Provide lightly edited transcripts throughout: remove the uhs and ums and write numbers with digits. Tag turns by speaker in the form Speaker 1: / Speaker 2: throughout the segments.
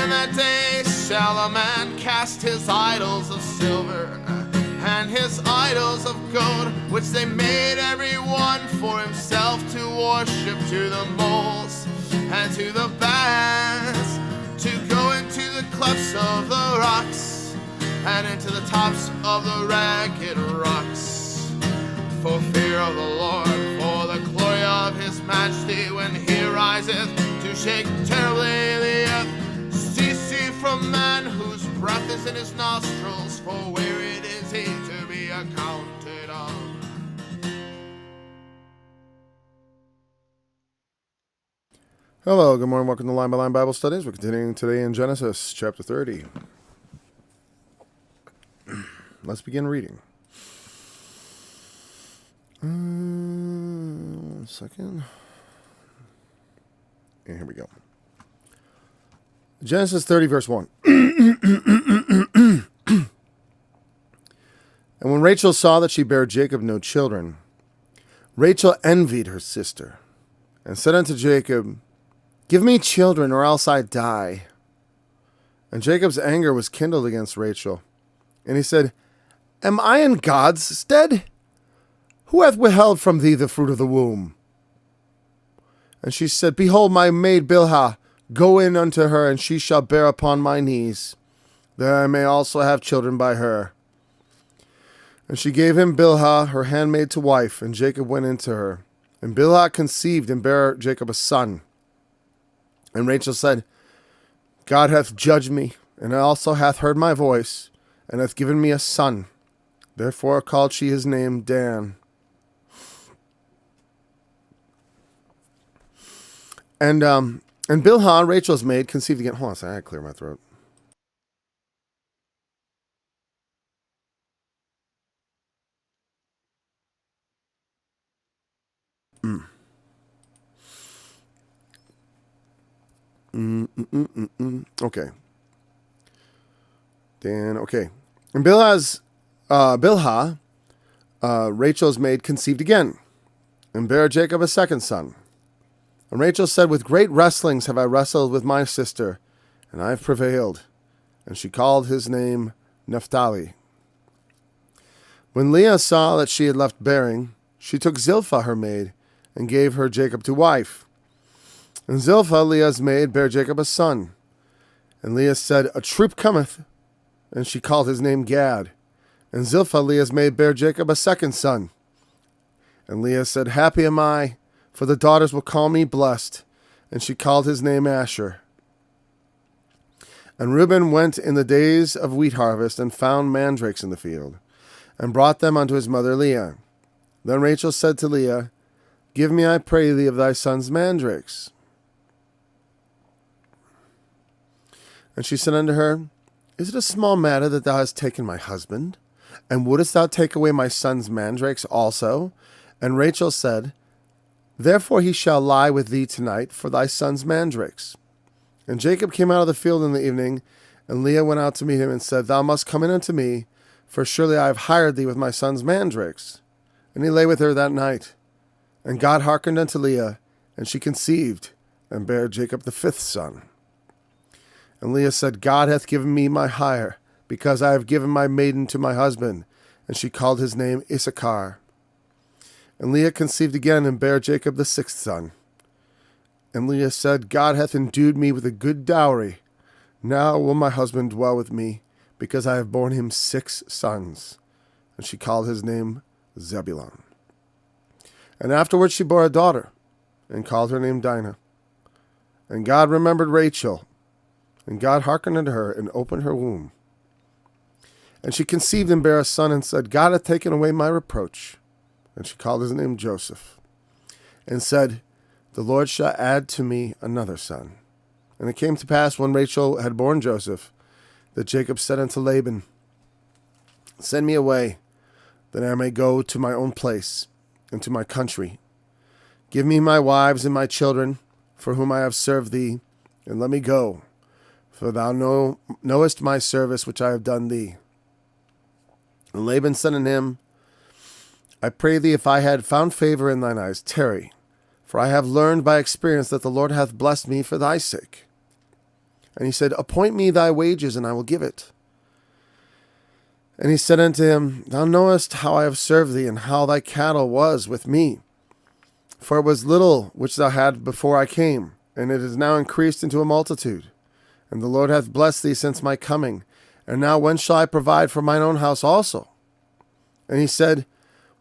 Speaker 1: In that day shall a man cast his idols of silver and his idols of gold, which they made every one for himself to worship, to the moles and to the bats, to go into the clefts of the rocks and into the tops of the ragged rocks, for fear of the Lord, for the glory of his majesty, when he riseth to shake terribly the earth. Cease ye from man whose breath is in his nostrils, for wearied is he to be accounted of.
Speaker 2: Hello, good morning, welcome to Line by Line Bible Studies. We're continuing today in Genesis chapter 30. Let's begin reading. One second. And here we go. Genesis 30, verse 1. And when Rachel saw that she bare Jacob no children, Rachel envied her sister, and said unto Jacob, Give me children, or else I die. And Jacob's anger was kindled against Rachel. And he said, Am I in God's stead? Who hath withheld from thee the fruit of the womb? And she said, Behold, my maid Bilhah, go in unto her, and she shall bear upon my knees, that I may also have children by her. And she gave him Bilhah, her handmaid, to wife, and Jacob went into her. And Bilhah conceived and bare Jacob a son. And Rachel said, God hath judged me, and also hath heard my voice, and hath given me a son. Therefore called she his name Dan. And Bilhah, Rachel's maid, conceived again. Hold on a second, I gotta clear my throat. Okay. Dan, okay. And Bilhah, Rachel's maid, conceived again, and bare Jacob a second son. And Rachel said, With great wrestlings have I wrestled with my sister, and I have prevailed. And she called his name Naphtali. When Leah saw that she had left bearing, she took Zilpah her maid, and gave her Jacob to wife. And Zilpah, Leah's maid, bare Jacob a son. And Leah said, A troop cometh. And she called his name Gad. And Zilpah, Leah's maid, bare Jacob a second son. And Leah said, Happy am I, for the daughters will call me blessed. And she called his name Asher. And Reuben went in the days of wheat harvest, and found mandrakes in the field, and brought them unto his mother Leah. Then Rachel said to Leah, Give me, I pray thee, of thy son's mandrakes. And she said unto her, Is it a small matter that thou hast taken my husband? And wouldest thou take away my son's mandrakes also? And Rachel said, Therefore he shall lie with thee tonight for thy son's mandrakes. And Jacob came out of the field in the evening, and Leah went out to meet him, and said, Thou must come in unto me, for surely I have hired thee with my son's mandrakes. And he lay with her that night. And God hearkened unto Leah, and she conceived, and bare Jacob the fifth son. And Leah said, God hath given me my hire, because I have given my maiden to my husband. And she called his name Issachar. And Leah conceived again, and bare Jacob the sixth son. And Leah said, God hath endued me with a good dowry. Now will my husband dwell with me, because I have borne him 6 sons. And she called his name Zebulun. And afterwards she bore a daughter, and called her name Dinah. And God remembered Rachel, and God hearkened unto her, and opened her womb. And she conceived and bare a son, and said, God hath taken away my reproach. And she called his name Joseph, and said, The Lord shall add to me another son. And it came to pass, when Rachel had borne Joseph, that Jacob said unto Laban, Send me away, that I may go to my own place, and to my country. Give me my wives and my children, for whom I have served thee, and let me go, for thou knowest my service which I have done thee. And Laban said unto him, I pray thee, if I had found favor in thine eyes, tarry, for I have learned by experience that the Lord hath blessed me for thy sake. And he said, appoint me thy wages, and I will give it. And he said unto him, thou knowest how I have served thee, and how thy cattle was with me. For it was little which thou hadst before I came, and it is now increased into a multitude. And the Lord hath blessed thee since my coming. And now when shall I provide for mine own house also? And he said,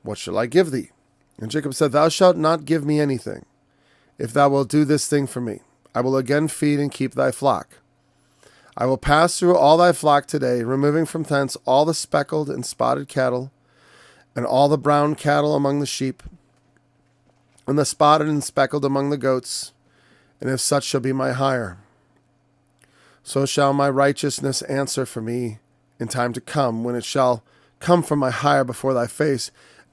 Speaker 2: what shall I give thee? And Jacob said, thou shalt not give me anything. If thou wilt do this thing for me, I will again feed and keep thy flock. I will pass through all thy flock today, removing from thence all the speckled and spotted cattle, and all the brown cattle among the sheep, and the spotted and speckled among the goats, and if such shall be my hire, so shall my righteousness answer for me in time to come, when it shall come from my hire before thy face.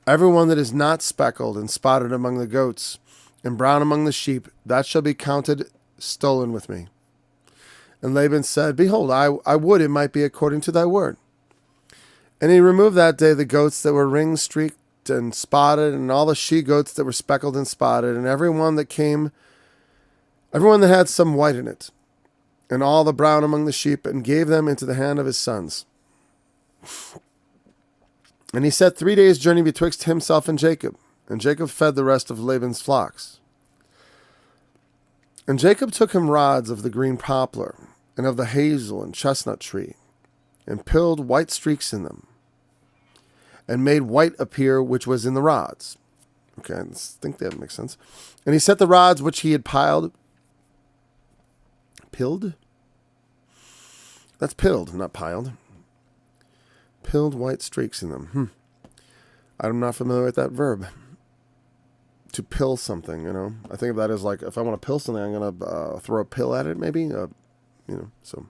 Speaker 2: Every one that is not speckled and spotted among the goats, and brown among the sheep, that shall be counted stolen with me. And Laban said, behold, I would it might be according to thy word. And he removed that day the goats that were ring-streaked and spotted, and all the she-goats that were speckled and spotted, and every one that had some white in it, and all the brown among the sheep, and gave them into the hand of his sons. And he set 3 days' journey betwixt himself and Jacob fed the rest of Laban's flocks. And Jacob took him rods of the green poplar, and of the hazel and chestnut tree, and pilled white streaks in them, and made white appear which was in the rods. Okay, I think that makes sense. And he set the rods which he had pilled? That's pilled, not piled. Pilled white streaks in them. I'm not familiar with that verb. To pill something, I think of that as like, if I want to pill something, I'm going to throw a pill at it, maybe. So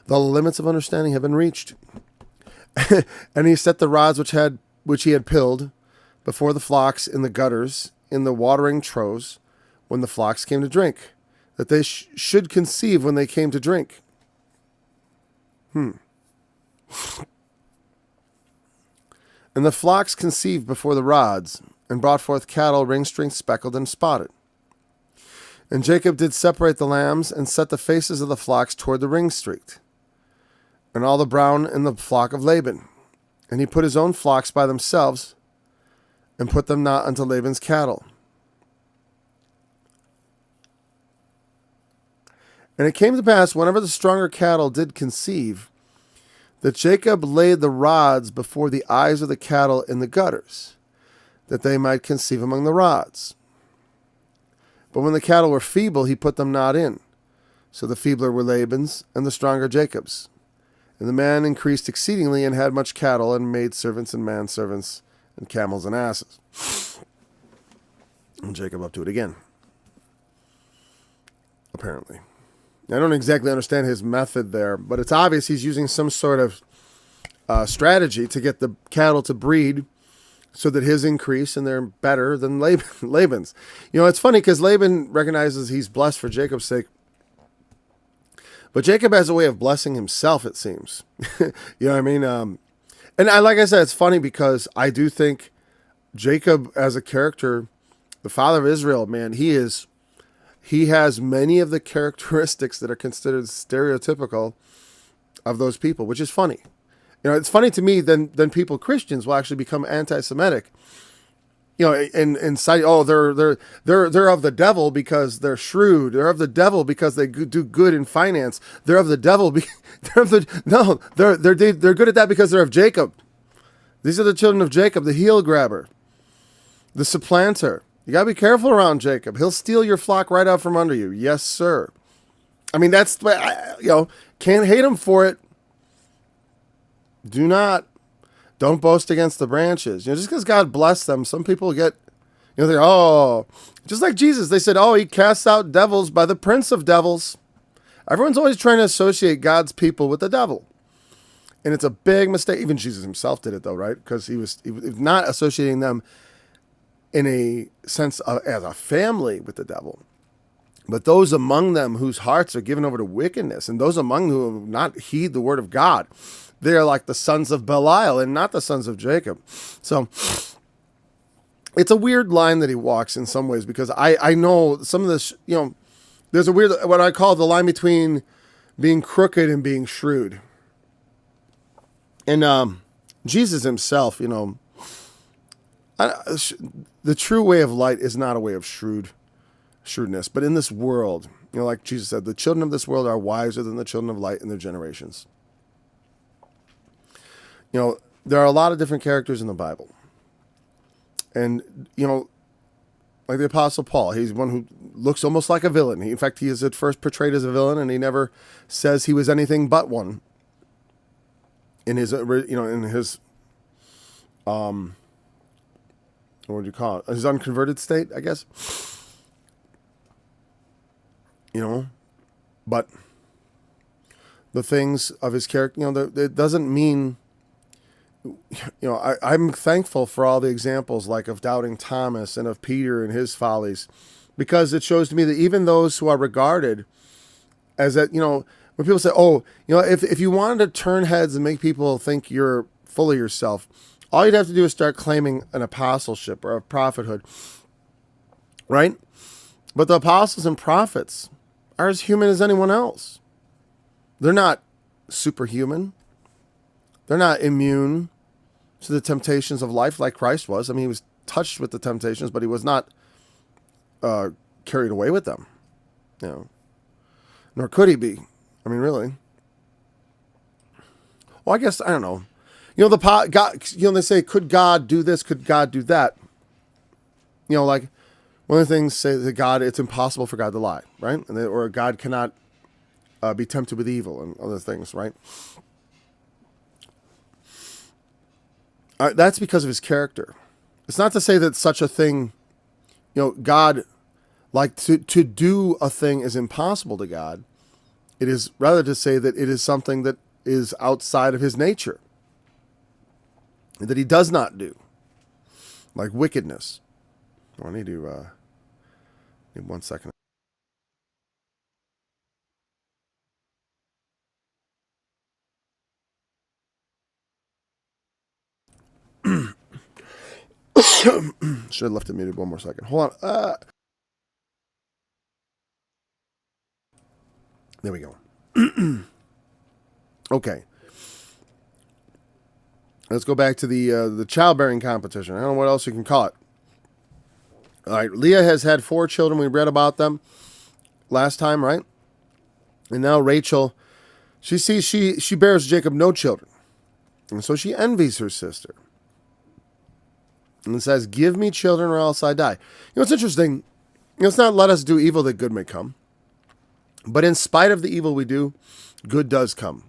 Speaker 2: the limits of understanding have been reached. And he set the rods which he had pilled before the flocks in the gutters, in the watering troughs, when the flocks came to drink, that they should conceive when they came to drink. And the flocks conceived before the rods, and brought forth cattle ring-streaked, speckled, and spotted. And Jacob did separate the lambs, and set the faces of the flocks toward the ring-streaked, and all the brown in the flock of Laban. And he put his own flocks by themselves, and put them not unto Laban's cattle. And it came to pass, whenever the stronger cattle did conceive, that Jacob laid the rods before the eyes of the cattle in the gutters, that they might conceive among the rods. But when the cattle were feeble, he put them not in. So the feebler were Laban's, and the stronger Jacob's. And the man increased exceedingly, and had much cattle, and maidservants, and manservants, and camels, and asses. And Jacob up to it again, apparently. I don't exactly understand his method there, but it's obvious he's using some sort of strategy to get the cattle to breed so that his increase and they're better than Laban's. It's funny because Laban recognizes he's blessed for Jacob's sake, but Jacob has a way of blessing himself, it seems. You know what I mean? Like I said, it's funny because I do think Jacob as a character, the father of Israel, man, he has many of the characteristics that are considered stereotypical of those people, which is funny. It's funny to me then people, Christians, will actually become anti-Semitic. And say, oh, they're of the devil because they're shrewd. They're of the devil because they do good in finance. They're of the devil. They're good at that because they're of Jacob. These are the children of Jacob, the heel grabber, the supplanter. You got to be careful around Jacob. He'll steal your flock right out from under you. Yes, sir. I mean, that's, can't hate him for it. Don't boast against the branches. Just because God blessed them, some people get, they're, just like Jesus. They said, he casts out devils by the prince of devils. Everyone's always trying to associate God's people with the devil. And it's a big mistake. Even Jesus himself did it, though, right? Because he was not associating them in a sense of, as a family with the devil, but those among them whose hearts are given over to wickedness, and those among whom have not heed the word of God, they are like the sons of Belial and not the sons of Jacob. So it's a weird line that he walks in some ways, because I know some of this, there's a weird, what I call the line between being crooked and being shrewd. And Jesus himself, the true way of light is not a way of shrewdness, but in this world, like Jesus said, the children of this world are wiser than the children of light in their generations. There are a lot of different characters in the Bible. And, like the Apostle Paul, he's one who looks almost like a villain. In fact, he is at first portrayed as a villain, and he never says he was anything but one. In his, what would you call it? His unconverted state, I guess. But the things of his character, it doesn't mean, I'm thankful for all the examples like of doubting Thomas and of Peter and his follies, because it shows to me that even those who are regarded as that, when people say, if you wanted to turn heads and make people think you're full of yourself, all you'd have to do is start claiming an apostleship or a prophethood, right? But the apostles and prophets are as human as anyone else. They're not superhuman. They're not immune to the temptations of life like Christ was. I mean, he was touched with the temptations, but he was not carried away with them. Nor could he be. I mean, really. Well, I guess, I don't know. God, they say, could God do this? Could God do that? Like one of the things say that God, it's impossible for God to lie, right? Or God cannot be tempted with evil and other things, right? That's because of his character. It's not to say that such a thing, God, like to do a thing is impossible to God. It is rather to say that it is something that is outside of his nature, that he does not do, like wickedness. I need 1 second. Should have left it muted 1 more second. Hold on. There we go. Okay. Let's go back to the childbearing competition. I don't know what else you can call it. All right. Leah has had 4 children. We read about them last time, right? And now Rachel, she sees she bears Jacob no children. And so she envies her sister. And says, give me children or else I die. It's interesting. It's not let us do evil that good may come. But in spite of the evil we do, good does come.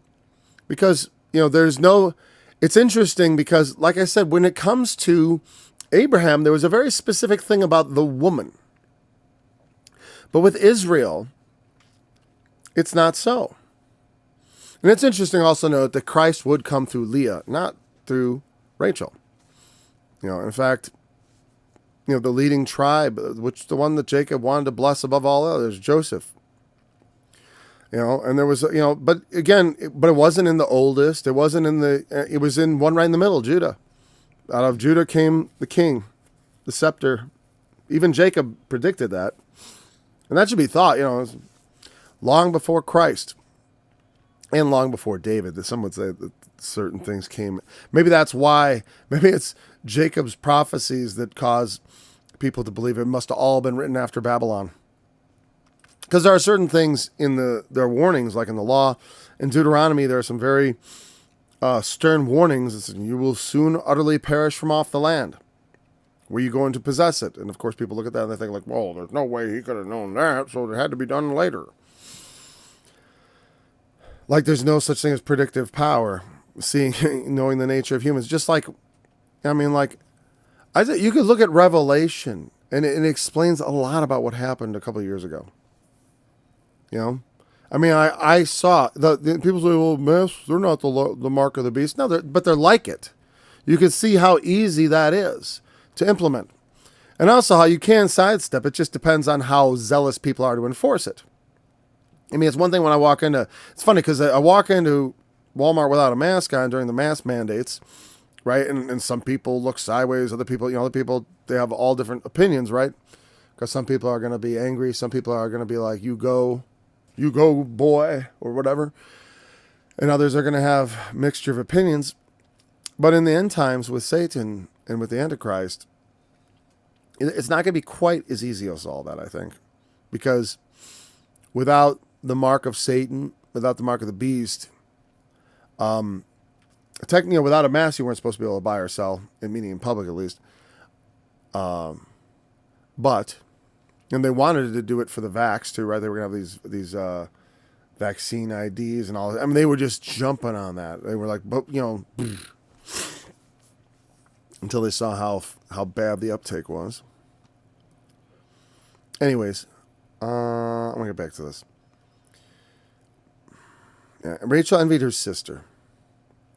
Speaker 2: Because, it's interesting because, like I said, when it comes to Abraham, there was a very specific thing about the woman. But with Israel, it's not so. And it's interesting also to note that Christ would come through Leah, not through Rachel. In fact, the leading tribe, which the one that Jacob wanted to bless above all others, Joseph. And there was, but again, it wasn't in the oldest. It wasn't in it was in one right in the middle, Judah. Out of Judah came the king, the scepter. Even Jacob predicted that. And that should be thought, long before Christ and long before David, that some would say that certain things came. Maybe that's why, maybe it's Jacob's prophecies that cause people to believe it must have all been written after Babylon. Because there are certain things in their warnings, like in the law. In Deuteronomy, there are some very stern warnings. It's, you will soon utterly perish from off the land. Were you going to possess it? And of course, people look at that and they think like, well, there's no way he could have known that, so it had to be done later. Like there's no such thing as predictive power, knowing the nature of humans. Just like, you could look at Revelation, and it explains a lot about what happened a couple of years ago. I saw the people say, well, they're not the mark of the beast. No, but they're like it. You can see how easy that is to implement. And also how you can sidestep. It just depends on how zealous people are to enforce it. It's one thing when I walk into, it's funny because I walk into Walmart without a mask on during the mask mandates, right? And some people look sideways. Other people, they have all different opinions, right? Because some people are going to be angry. Some people are going to be like, you go you go, boy, or whatever. And others are going to have mixture of opinions. But in the end times with Satan and with the Antichrist, it's not going to be quite as easy as all that, I think. Because without the mark of Satan, without the mark of the beast, technically, without a mask, you weren't supposed to be able to buy or sell, meaning in public at least. But, and they wanted to do it for the vax too, right? They were going to have these vaccine IDs and all that. I mean, they were just jumping on that. They were like, until they saw how bad the uptake was. Anyways, I'm going to get back to this. Yeah, Rachel envied her sister.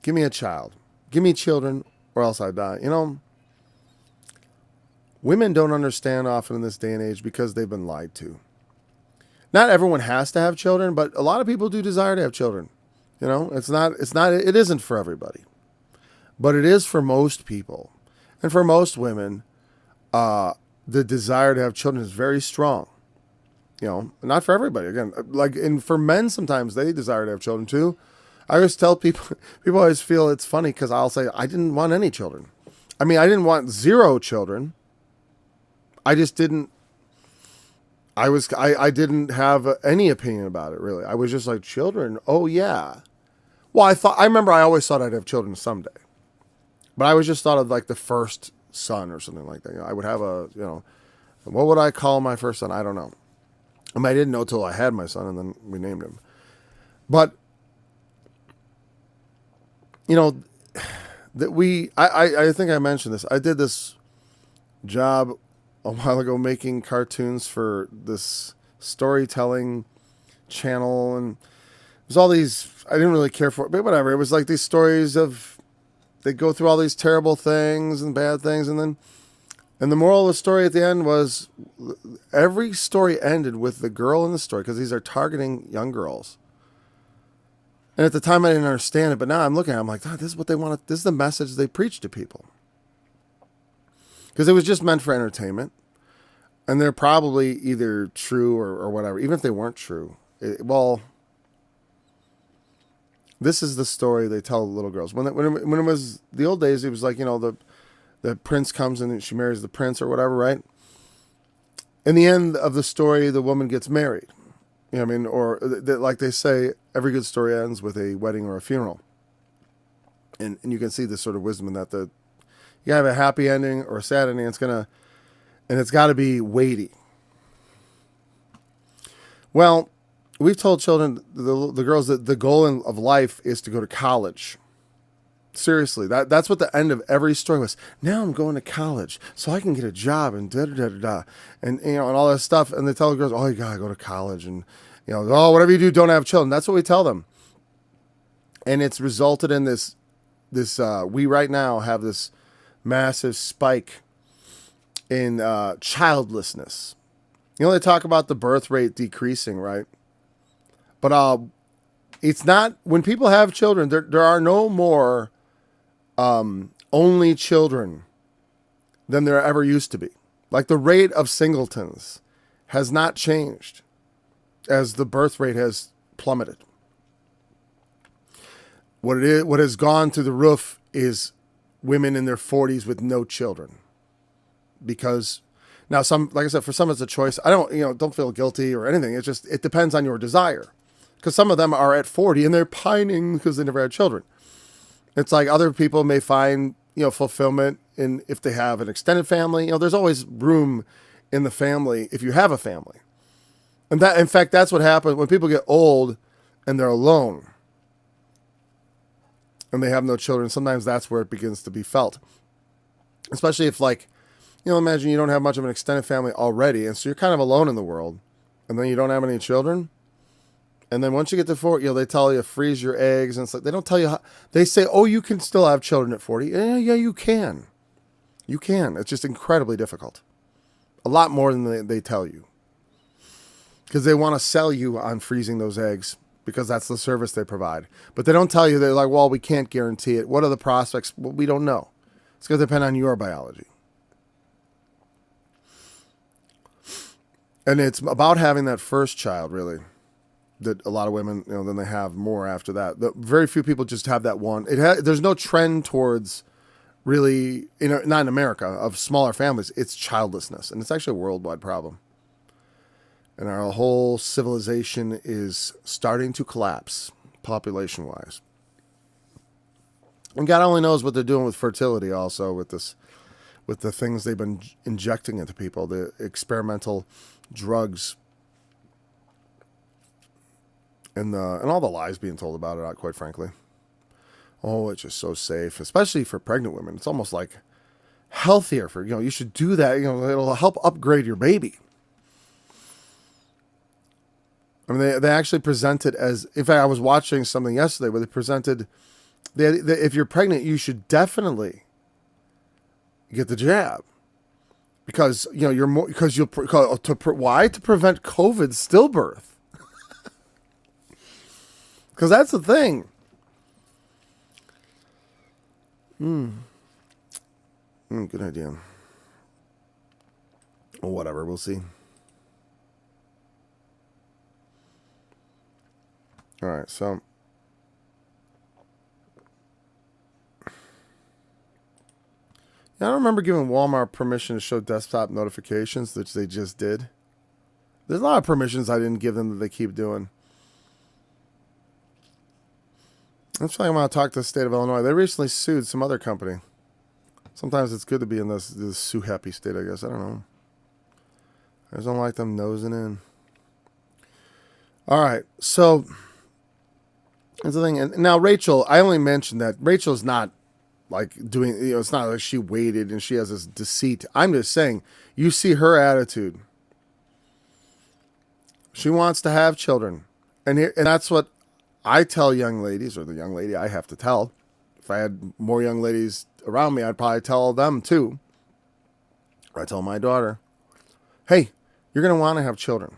Speaker 2: Give me a child. Give me children or else I die. You know, women don't understand often in this day and age because they've been lied to. Not everyone has to have children, but a lot of people do desire to have children. You know, it isn't for everybody, but it is for most people. And for most women, the desire to have children is very strong. You know, not for everybody. Again, and for men, sometimes they desire to have children too. I always tell people always feel it's funny because I'll say, I didn't want any children. I mean, I didn't want 0 children. I just didn't. I didn't have any opinion about it, really. I was just like, children? Oh, yeah. Well, I remember I always thought I'd have children someday. But I was just thought of like the first son or something like that. You know, I would have what would I call my first son? I don't know. I mean, I didn't know till I had my son and then we named him. But, you know, I think I mentioned this. I did this job a while ago making cartoons for this storytelling channel, and it was all these, I didn't really care for it, but whatever. It was like these stories of, they go through all these terrible things and bad things, and the moral of the story at the end was every story ended with the girl in the story, because these are targeting young girls. And at the time I didn't understand it, but now I'm looking at it, I'm like, this is what they want. This is the message they preach to people. Because it was just meant for entertainment. And they're probably either true or whatever. Even if they weren't true. This is the story they tell little girls. When it was the old days, it was like, you know, the prince comes and she marries the prince or whatever, right? In the end of the story, the woman gets married. You know what I mean? Or like they say, every good story ends with a wedding or a funeral. And you can see this sort of wisdom in that you have a happy ending or a sad ending. It's got to be weighty. Well, we've told children, the girls, that the goal of life is to go to college. Seriously, that's what the end of every story was. Now I'm going to college so I can get a job and and you know, and all that stuff. And they tell the girls, oh, you gotta go to college, and you know, oh, whatever you do, don't have children. That's what we tell them. And it's resulted in this. We right now have this massive spike in childlessness. You know, they talk about the birth rate decreasing, right? But it's not, when people have children, there are no more only children than there ever used to be. Like the rate of singletons has not changed as the birth rate has plummeted. What has gone through the roof is women in their 40s with no children. Because now like I said, for some it's a choice. I don't feel guilty or anything. It depends on your desire. Because some of them are at 40 and they're pining because they never had children. It's like other people may find, fulfillment in if they have an extended family. There's always room in the family if you have a family. And that, in fact, that's what happens when people get old and they're alone and they have no children. Sometimes that's where it begins to be felt. Especially if, imagine you don't have much of an extended family already, and so you're kind of alone in the world, and then you don't have any children. And then once you get to 40, they tell you freeze your eggs, and they don't tell you how. They say, oh, you can still have children at 40. Yeah, you can. You can. It's just incredibly difficult. A lot more than they tell you. Because they want to sell you on freezing those eggs, because that's the service they provide. But they don't tell you, they're like, well, we can't guarantee it. What are the prospects? Well, we don't know. It's going to depend on your biology. And it's about having that first child, really. that a lot of women, then they have more after that. Very few people just have that one. There's no trend towards really, not in America, of smaller families. It's childlessness, and it's actually a worldwide problem. And our whole civilization is starting to collapse population-wise. And God only knows what they're doing with fertility also with the things they've been injecting into people, the experimental drugs, and all the lies being told about it, quite frankly. Oh, it's just so safe, especially for pregnant women. It's almost like healthier for, you should do that. It'll help upgrade your baby. I mean, they actually present it as, in fact, I was watching something yesterday where they presented, if you're pregnant, you should definitely get the jab. Because, you're more, because why? To prevent COVID stillbirth. Because that's the thing. Good idea. Well, whatever, we'll see. All right, so I don't remember giving Walmart permission to show desktop notifications, which they just did. There's a lot of permissions I didn't give them that they keep doing. That's why I'm going to talk to the state of Illinois. They recently sued some other company. Sometimes it's good to be in this sue-happy state, I guess. I don't know. I just don't like them nosing in. All right, so that's the thing. And now Rachel, I only mentioned that Rachel's not like doing, it's not like she waited and she has this deceit. I'm just saying, you see her attitude. She wants to have children. And that's what I tell young ladies, or the young lady I have to tell. If I had more young ladies around me, I'd probably tell them too. Or I tell my daughter, hey, you're going to want to have children.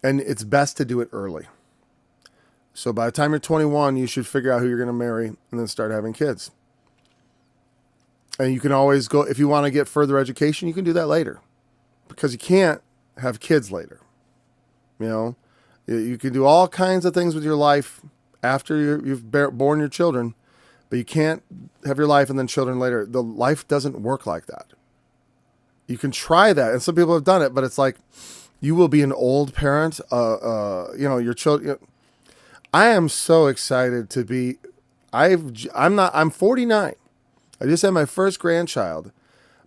Speaker 2: And it's best to do it early. So by the time you're 21, you should figure out who you're going to marry and then start having kids. And you can always go, if you want to get further education, you can do that later. Because you can't have kids later. You can do all kinds of things with your life after you've born your children, but you can't have your life and then children later. The life doesn't work like that. You can try that, and some people have done it, but it's like you will be an old parent. Your children. I am so excited to be. I'm 49. I just had my first grandchild.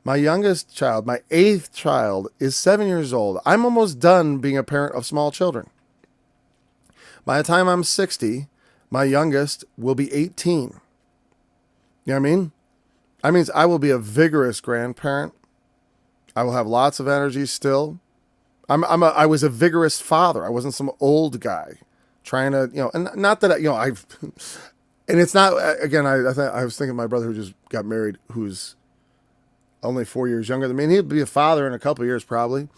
Speaker 2: My youngest child, my 8th child, is 7 years old. I'm almost done being a parent of small children. By the time I'm 60, my youngest will be 18. You know what I mean? That means I will be a vigorous grandparent. I will have lots of energy still. I was a vigorous father. I wasn't some old guy trying to, and not that, I've, and it's not, again, I was thinking of my brother who just got married, who's only 4 years younger than me, and he'd be a father in a couple of years probably.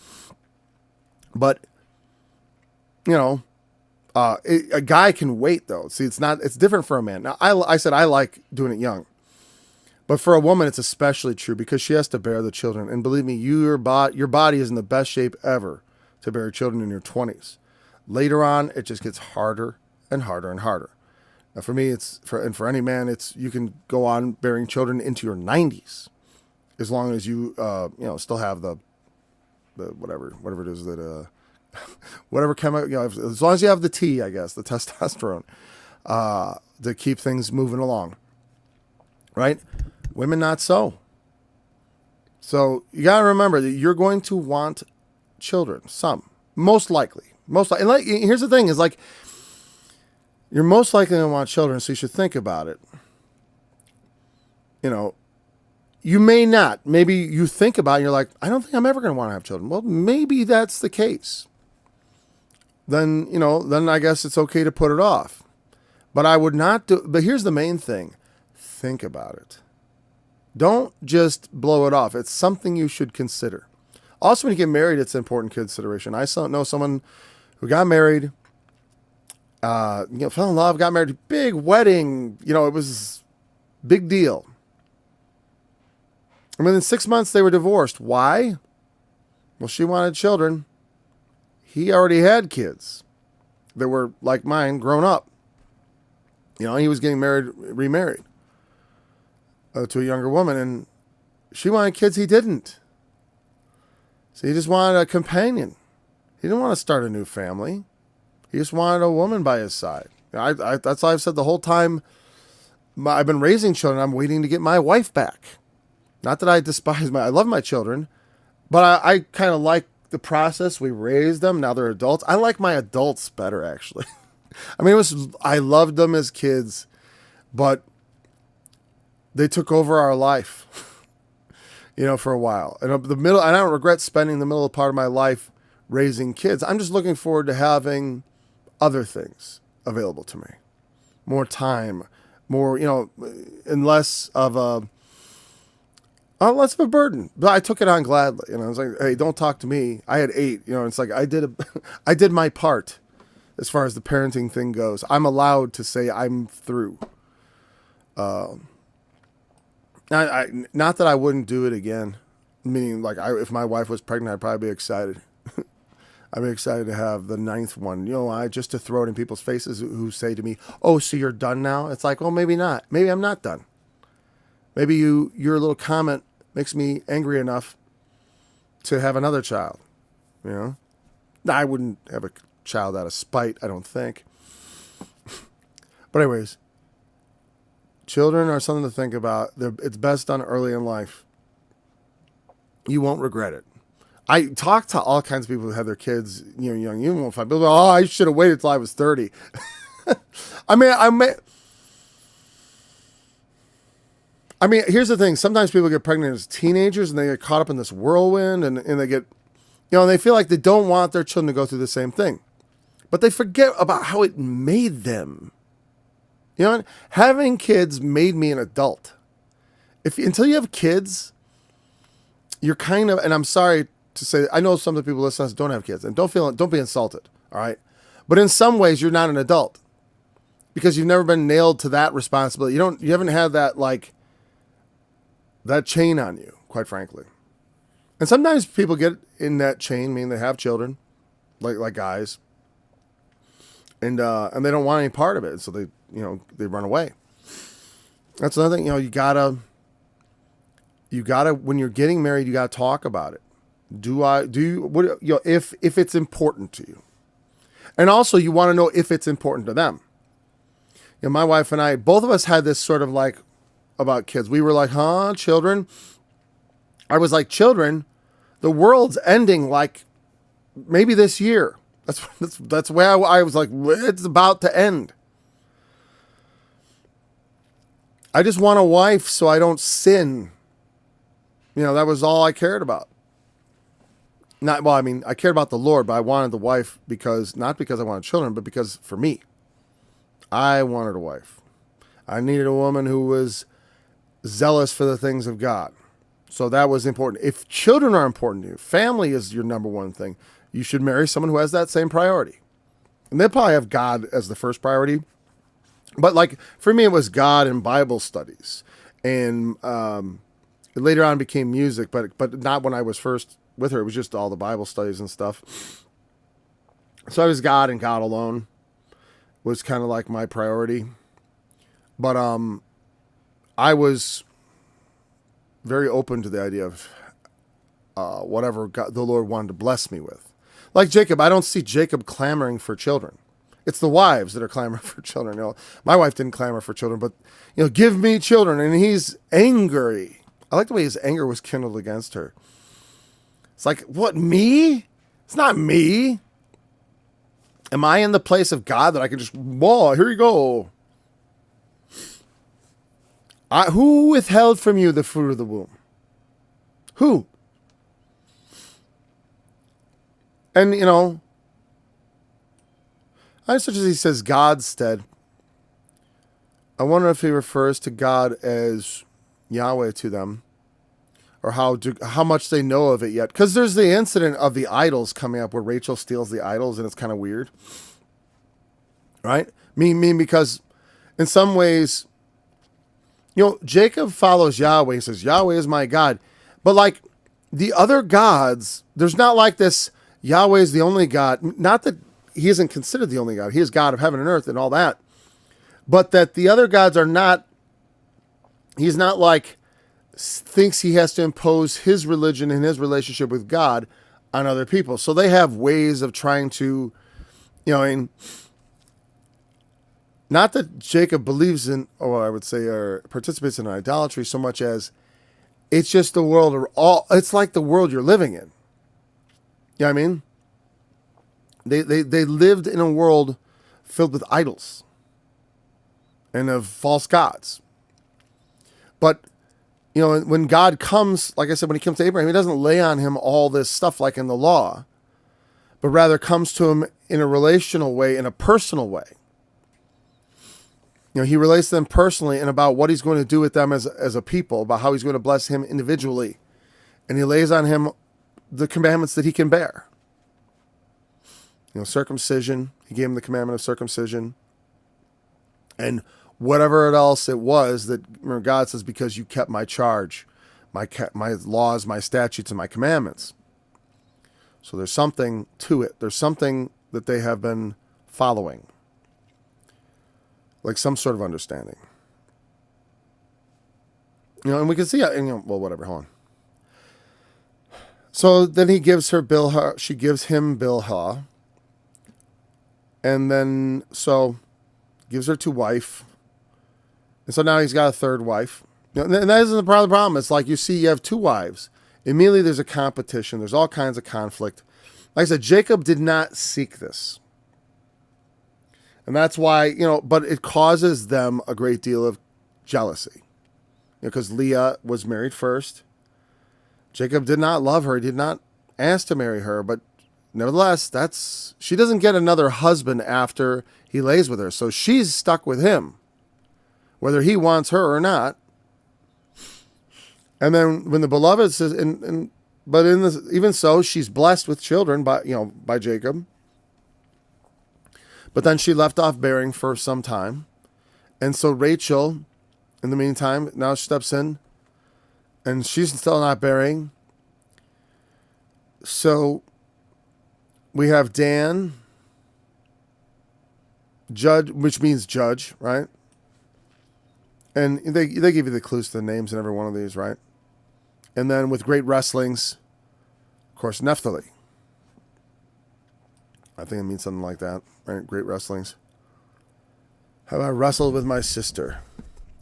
Speaker 2: But, a guy can wait though. See, it's different for a man. Now, I said I like doing it young. But for a woman, it's especially true because she has to bear the children. And believe me, your body is in the best shape ever to bear children in your 20s. Later on, it just gets harder and harder and harder. Now, for me, for any man, you can go on bearing children into your 90s, as long as you still have the whatever it is that whatever chemical, as long as you have the T, I guess, the testosterone, to keep things moving along. Right? Women, not so. So you got to remember that you're going to want children. Some. Most likely. And here's the thing is like, you're most likely to want children, so you should think about it. You may not. Maybe you think about it and you're like, I don't think I'm ever going to want to have children. Well, maybe that's the case. Then I guess it's okay to put it off. But I would not do, but here's the main thing. Think about it. Don't just blow it off. It's something you should consider. Also, when you get married, it's an important consideration. I know someone who got married, fell in love, got married, big wedding, it was big deal. And within 6 months, they were divorced. Why? Well, she wanted children. He already had kids. that were like mine, grown up. You know, he was getting remarried to a younger woman, and she wanted kids. He didn't. So he just wanted a companion. He didn't want to start a new family. He just wanted a woman by his side. That's why I've said the whole time I've been raising children, I'm waiting to get my wife back. Not that I despise I love my children, but I kind of like the process. We raised them. Now they're adults. I like my adults better, actually. I mean, I loved them as kids, but they took over our life, for a while. And I don't regret spending the middle part of my life raising kids. I'm just looking forward to having other things available to me, more time, more, and less of a burden. But I took it on gladly. I was like, hey, don't talk to me. I had 8. It's like I did my part. As far as the parenting thing goes, I'm allowed to say I'm through. Not that I wouldn't do it again. Meaning, like, if my wife was pregnant, I'd probably be excited. I'd be excited to have the 9th one. Just to throw it in people's faces who say to me, "Oh, so you're done now?" It's like, well, maybe not. Maybe I'm not done. Maybe your little comment makes me angry enough to have another child. I wouldn't have a child out of spite, I don't think. But anyways, children are something to think about. It's best done early in life. You won't regret it. I talk to all kinds of people who have their kids, young. You won't find people, oh, I should have waited till I was 30. I mean, here's the thing. Sometimes people get pregnant as teenagers and they get caught up in this whirlwind and they get, they feel like they don't want their children to go through the same thing. But they forget about how it made them. Having kids made me an adult. Until you have kids, you're kind of, and I'm sorry to say, I know some of the people listening to us don't have kids, and don't be insulted, all right? But in some ways, you're not an adult because you've never been nailed to that responsibility. You haven't had that, like, that chain on you, quite frankly. And sometimes people get in that chain, meaning they have children, like guys, and they don't want any part of it, so they run away. That's another thing. You gotta when you're getting married, you gotta talk about it. If it's important to you, and also you want to know if it's important to them. My wife and I, both of us had this sort of like about kids. We were like, children. I was like, children. The world's ending like maybe this year. That's where I was like, it's about to end. I just want a wife so I don't sin. That was all I cared about. I cared about the Lord, but I wanted the wife not because I wanted children, but because for me, I wanted a wife. I needed a woman who was zealous for the things of God. So that was important. If children are important to you, family is your number one thing, you should marry someone who has that same priority. And they probably have God as the first priority. But like for me, it was God and Bible studies. And later on it became music, but not when I was first with her. It was just all the Bible studies and stuff. So I was God and God alone was kind of like my priority. But I was very open to the idea of whatever the Lord wanted to bless me with. Like Jacob, I don't see Jacob clamoring for children. It's the wives that are clamoring for children. My wife didn't clamor for children, but give me children. And he's angry. I like the way his anger was kindled against her. It's like, what, me? It's not me. Am I in the place of God that I can just, here you go. Who withheld from you the fruit of the womb? Who? And, such as he says God's stead, I wonder if he refers to God as Yahweh to them, or how much they know of it yet. Because there's the incident of the idols coming up where Rachel steals the idols, and it's kind of weird. Right? Because in some ways, Jacob follows Yahweh. He says, Yahweh is my God. But like the other gods, there's not like this, Yahweh is the only God. Not that he isn't considered the only God. He is God of heaven and earth and all that. But that the other gods are not, he's not like, thinks he has to impose his religion and his relationship with God on other people. So they have ways of trying to, I mean, not that Jacob believes in, or I would say, or participates in idolatry so much as it's just the world, it's like the world you're living in. You know what I mean? They lived in a world filled with idols and of false gods. But, when God comes, like I said, when he comes to Abraham, he doesn't lay on him all this stuff like in the law, but rather comes to him in a relational way, in a personal way. He relates to them personally and about what he's going to do with them as a people, about how he's going to bless him individually. And he lays on him the commandments that he can bear. Circumcision. He gave him the commandment of circumcision. And whatever else it was that God says, because you kept my charge, my laws, my statutes, and my commandments. So there's something to it. There's something that they have been following. Like some sort of understanding. And we can see, well, whatever, hold on. So then he gives her Bilhah, she gives him Bilhah. And then, so, gives her to wife. And so now he's got a third wife. And that isn't the problem. It's like you have two wives. Immediately there's a competition. There's all kinds of conflict. Like I said, Jacob did not seek this. And that's why, but it causes them a great deal of jealousy. Because Leah was married first. Jacob did not love her. He did not ask to marry her. But nevertheless, she doesn't get another husband after he lays with her. So she's stuck with him, whether he wants her or not. And then when the beloved says, even so, she's blessed with children by Jacob. But then she left off bearing for some time. And so Rachel, in the meantime, now steps in. And she's still not bearing. So we have Dan, judge, which means judge, right? And they give you the clues to the names in every one of these, right? And then with great wrestlings, of course, Naphtali. I think it means something like that, right? Great wrestlings. Have I wrestled with my sister,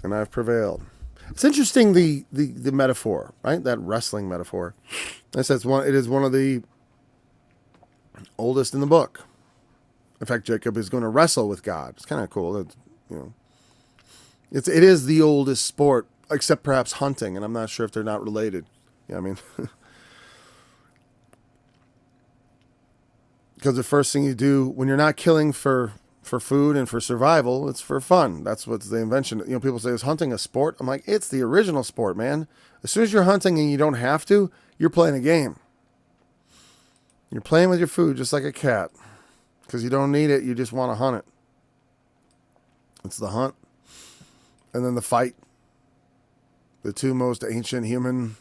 Speaker 2: and I've prevailed. It's interesting, the metaphor, right? That wrestling metaphor. It is one of the oldest in the book. In fact, Jacob is going to wrestle with God. It's kind of cool. It is the oldest sport, except perhaps hunting, and I'm not sure if they're not related. I mean, because the first thing you do when you're not killing for food and for survival, it's for fun. That's what's the invention. People say, is hunting a sport? I'm like, it's the original sport, man. As soon as you're hunting and you don't have to, you're playing a game. You're playing with your food just like a cat. Because you don't need it, you just want to hunt it. It's the hunt. And then the fight. The two most ancient human,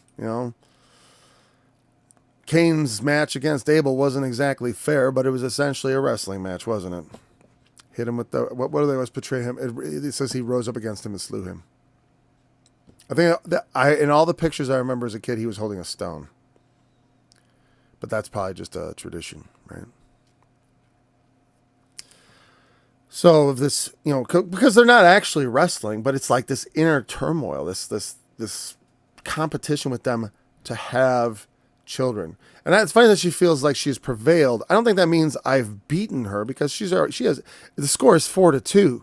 Speaker 2: Cain's match against Abel wasn't exactly fair, but it was essentially a wrestling match, wasn't it? Hit him with what do they always portray him? It says he rose up against him and slew him. I think in all the pictures I remember as a kid, he was holding a stone. But that's probably just a tradition, right? So this, because they're not actually wrestling, but it's like this inner turmoil, this competition with them to have children. And it's funny that she feels like she's prevailed. I don't think that means I've beaten her, because she has the score is 4-2.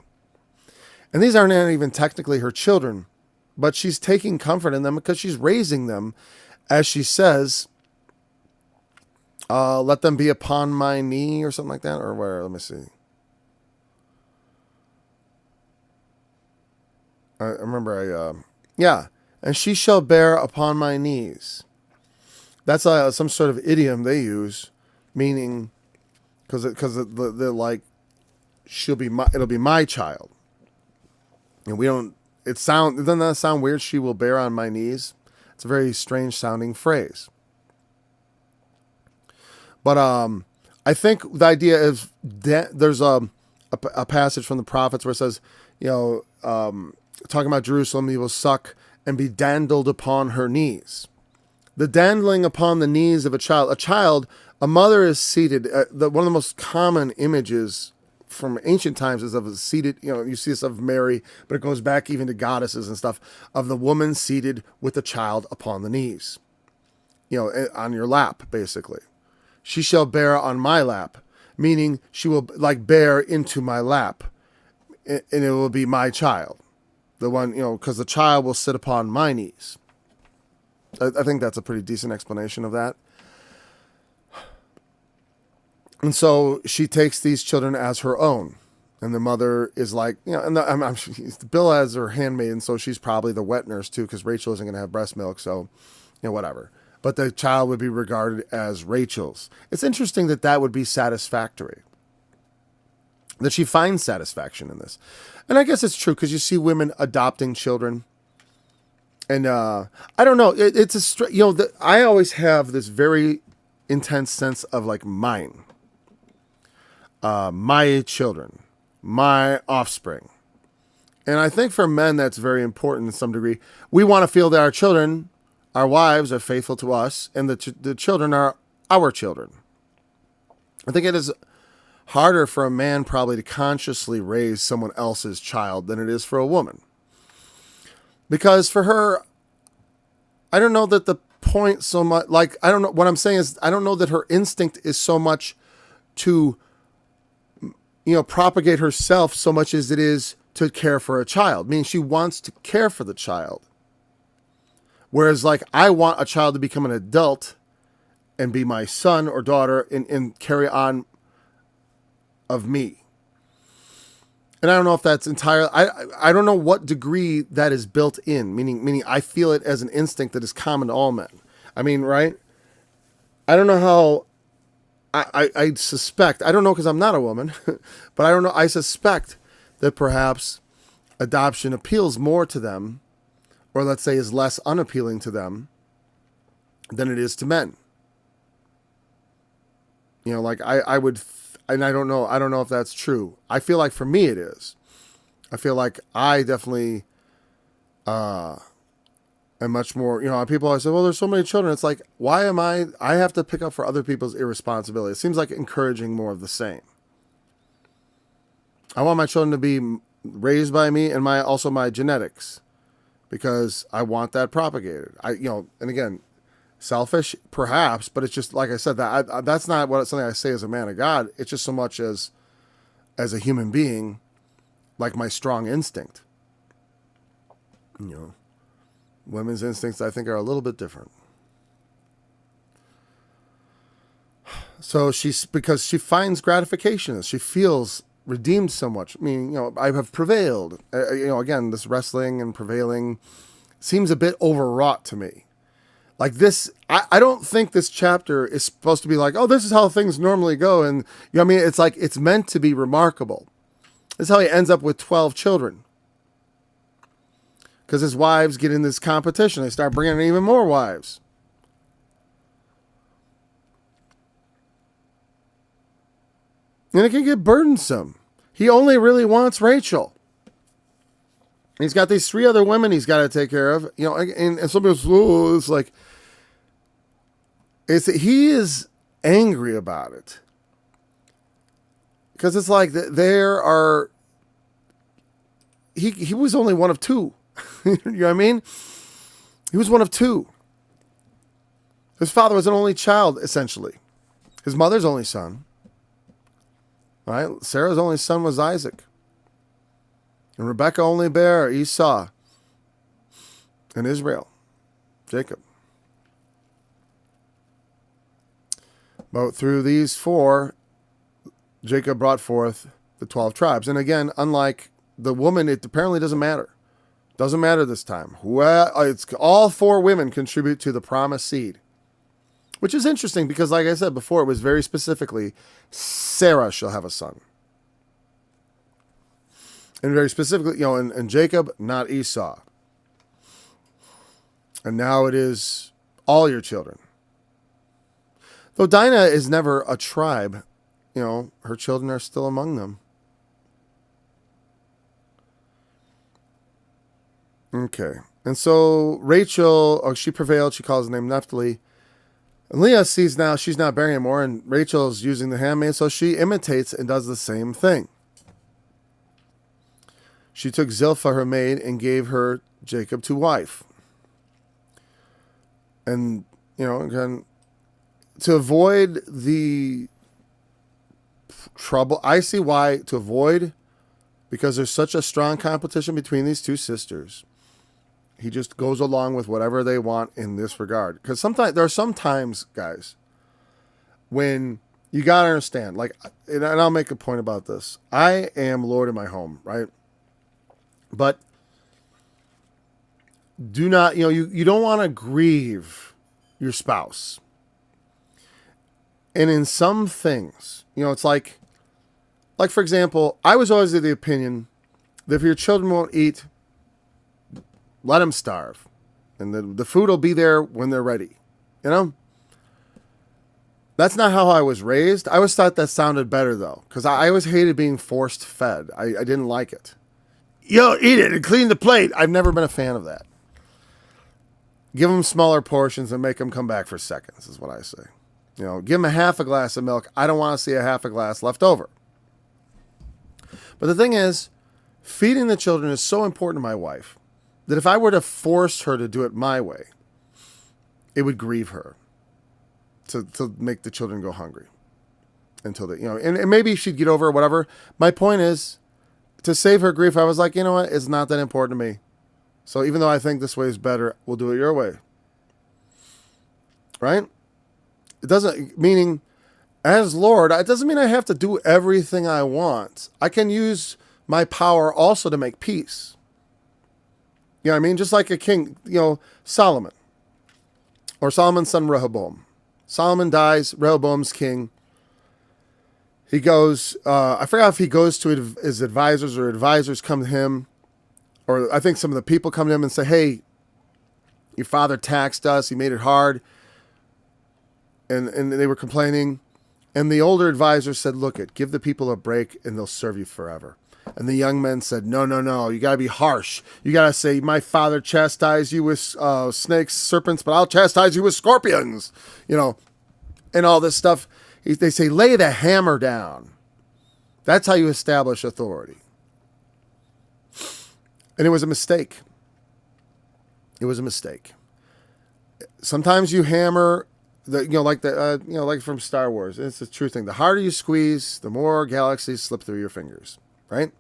Speaker 2: And these aren't even technically her children, but she's taking comfort in them because she's raising them, as she says, let them be upon my knee or something like that. Or where, let me see. I remember and she shall bear upon my knees. That's some sort of idiom they use, meaning because they're like, it'll be my child, and we don't. Doesn't that sound weird? She will bear on my knees. It's a very strange sounding phrase. But I think the idea is that there's a passage from the prophets where it says, talking about Jerusalem, he will suck and be dandled upon her knees. The dandling upon the knees of a child, a mother is seated. One of the most common images from ancient times is of a seated, you see this of Mary, but it goes back even to goddesses and stuff, of the woman seated with the child upon the knees, on your lap, basically. She shall bear on my lap, meaning she will bear into my lap, and it will be my child. The one, because the child will sit upon my knees. I think that's a pretty decent explanation of that. And so she takes these children as her own. And the mother is Bill has her handmaid, and so she's probably the wet nurse too, because Rachel isn't going to have breast milk, so, whatever. But the child would be regarded as Rachel's. It's interesting that would be satisfactory. That she finds satisfaction in this. And I guess it's true, because you see women adopting children. And I don't know, I always have this very intense sense of mine. My children, my offspring. And I think for men, that's very important to some degree. We want to feel that our children, our wives, are faithful to us, and the children are our children. I think it is harder for a man probably to consciously raise someone else's child than it is for a woman. Because for her, I don't know that the point so much, I don't know, what I'm saying is, I don't know that her instinct is so much to, propagate herself so much as it is to care for a child. Meaning she wants to care for the child. Whereas I want a child to become an adult and be my son or daughter and carry on of me. And I don't know if that's entirely, I don't know what degree that is built in, meaning I feel it as an instinct that is common to all men. I mean, right? I don't know how, I suspect, I don't know because I'm not a woman, but I don't know, I suspect that perhaps adoption appeals more to them, or let's say is less unappealing to them than it is to men. I would, and I don't know if that's true. I feel like for me it is. I feel like I definitely am much more, people always say, well, there's so many children. It's why am I have to pick up for other people's irresponsibility. It seems like encouraging more of the same. I want my children to be raised by me and also my genetics, because I want that propagated. And again, selfish perhaps, but it's just, like I said, that's not something I say as a man of God. It's just so much as a human being, my strong instinct. Women's instincts, I think, are a little bit different. So because she finds gratification in this. She feels redeemed so much. I mean, I have prevailed. Again, this wrestling and prevailing seems a bit overwrought to me. This, I don't think this chapter is supposed to be oh, this is how things normally go. And, it's it's meant to be remarkable. This is how he ends up with 12 children. Because his wives get in this competition. They start bringing in even more wives. And it can get burdensome. He only really wants Rachel. He's got these 3 other women he's got to take care of. And some people say, he is angry about it. Because it's there are... He was only one of 2. You know what I mean? He was one of 2. His father was an only child, essentially. His mother's only son. Right? Sarah's only son was Isaac. And Rebekah only bare Esau and Israel, Jacob. But through these 4, Jacob brought forth the 12 tribes. And again, unlike the woman, it apparently doesn't matter. Doesn't matter this time. Well, it's all 4 women contribute to the promised seed, which is interesting because, like I said before, it was very specifically Sarah shall have a son, and very specifically, and Jacob, not Esau. And now it is all your children. Though Dinah is never a tribe her children are still among them. Okay. And so Rachel, she prevailed. She calls his name Naphtali. And Leah sees now she's not bearing anymore, and Rachel's using the handmaid, so she imitates and does the same thing. She took Zilpah, her maid, and gave her Jacob to wife. And, again, to avoid the trouble, I see why, to avoid, because there's such a strong competition between these two sisters. He just goes along with whatever they want in this regard. Because there are some times, guys, when you got to understand, and I'll make a point about this. I am Lord in my home, right? But do not, you don't want to grieve your spouse. And in some things, it's like for example, I was always of the opinion that if your children won't eat, let them starve. And the food will be there when they're ready. That's not how I was raised. I always thought that sounded better, though. Because I always hated being forced fed. I didn't like it. Eat it and clean the plate. I've never been a fan of that. Give them smaller portions and make them come back for seconds, is what I say. Give them a half a glass of milk. I don't want to see a half a glass left over. But the thing is, feeding the children is so important to my wife that if I were to force her to do it my way, it would grieve her to make the children go hungry until they, and maybe she'd get over it or whatever. My point is, to save her grief, I was like, you know what? It's not that important to me. So even though I think this way is better, we'll do it your way. Right? It doesn't, meaning as Lord, it doesn't mean I have to do everything I want. I can use my power also to make peace. You know what I mean? Just like a king, Solomon. Or Solomon's son Rehoboam. Solomon dies, Rehoboam's king. He goes, I forgot if he goes to his advisors or advisors come to him. Or I think some of the people come to him and say, hey, your father taxed us. He made it hard. And they were complaining. And the older advisor said, look, give the people a break and they'll serve you forever. And the young men said, no. You got to be harsh. You got to say, my father chastised you with snakes, serpents, but I'll chastise you with scorpions, and all this stuff. They say, lay the hammer down. That's how you establish authority. And it was a mistake. It was a mistake. Sometimes you hammer, like from Star Wars. It's a true thing. The harder you squeeze, the more galaxies slip through your fingers. Right?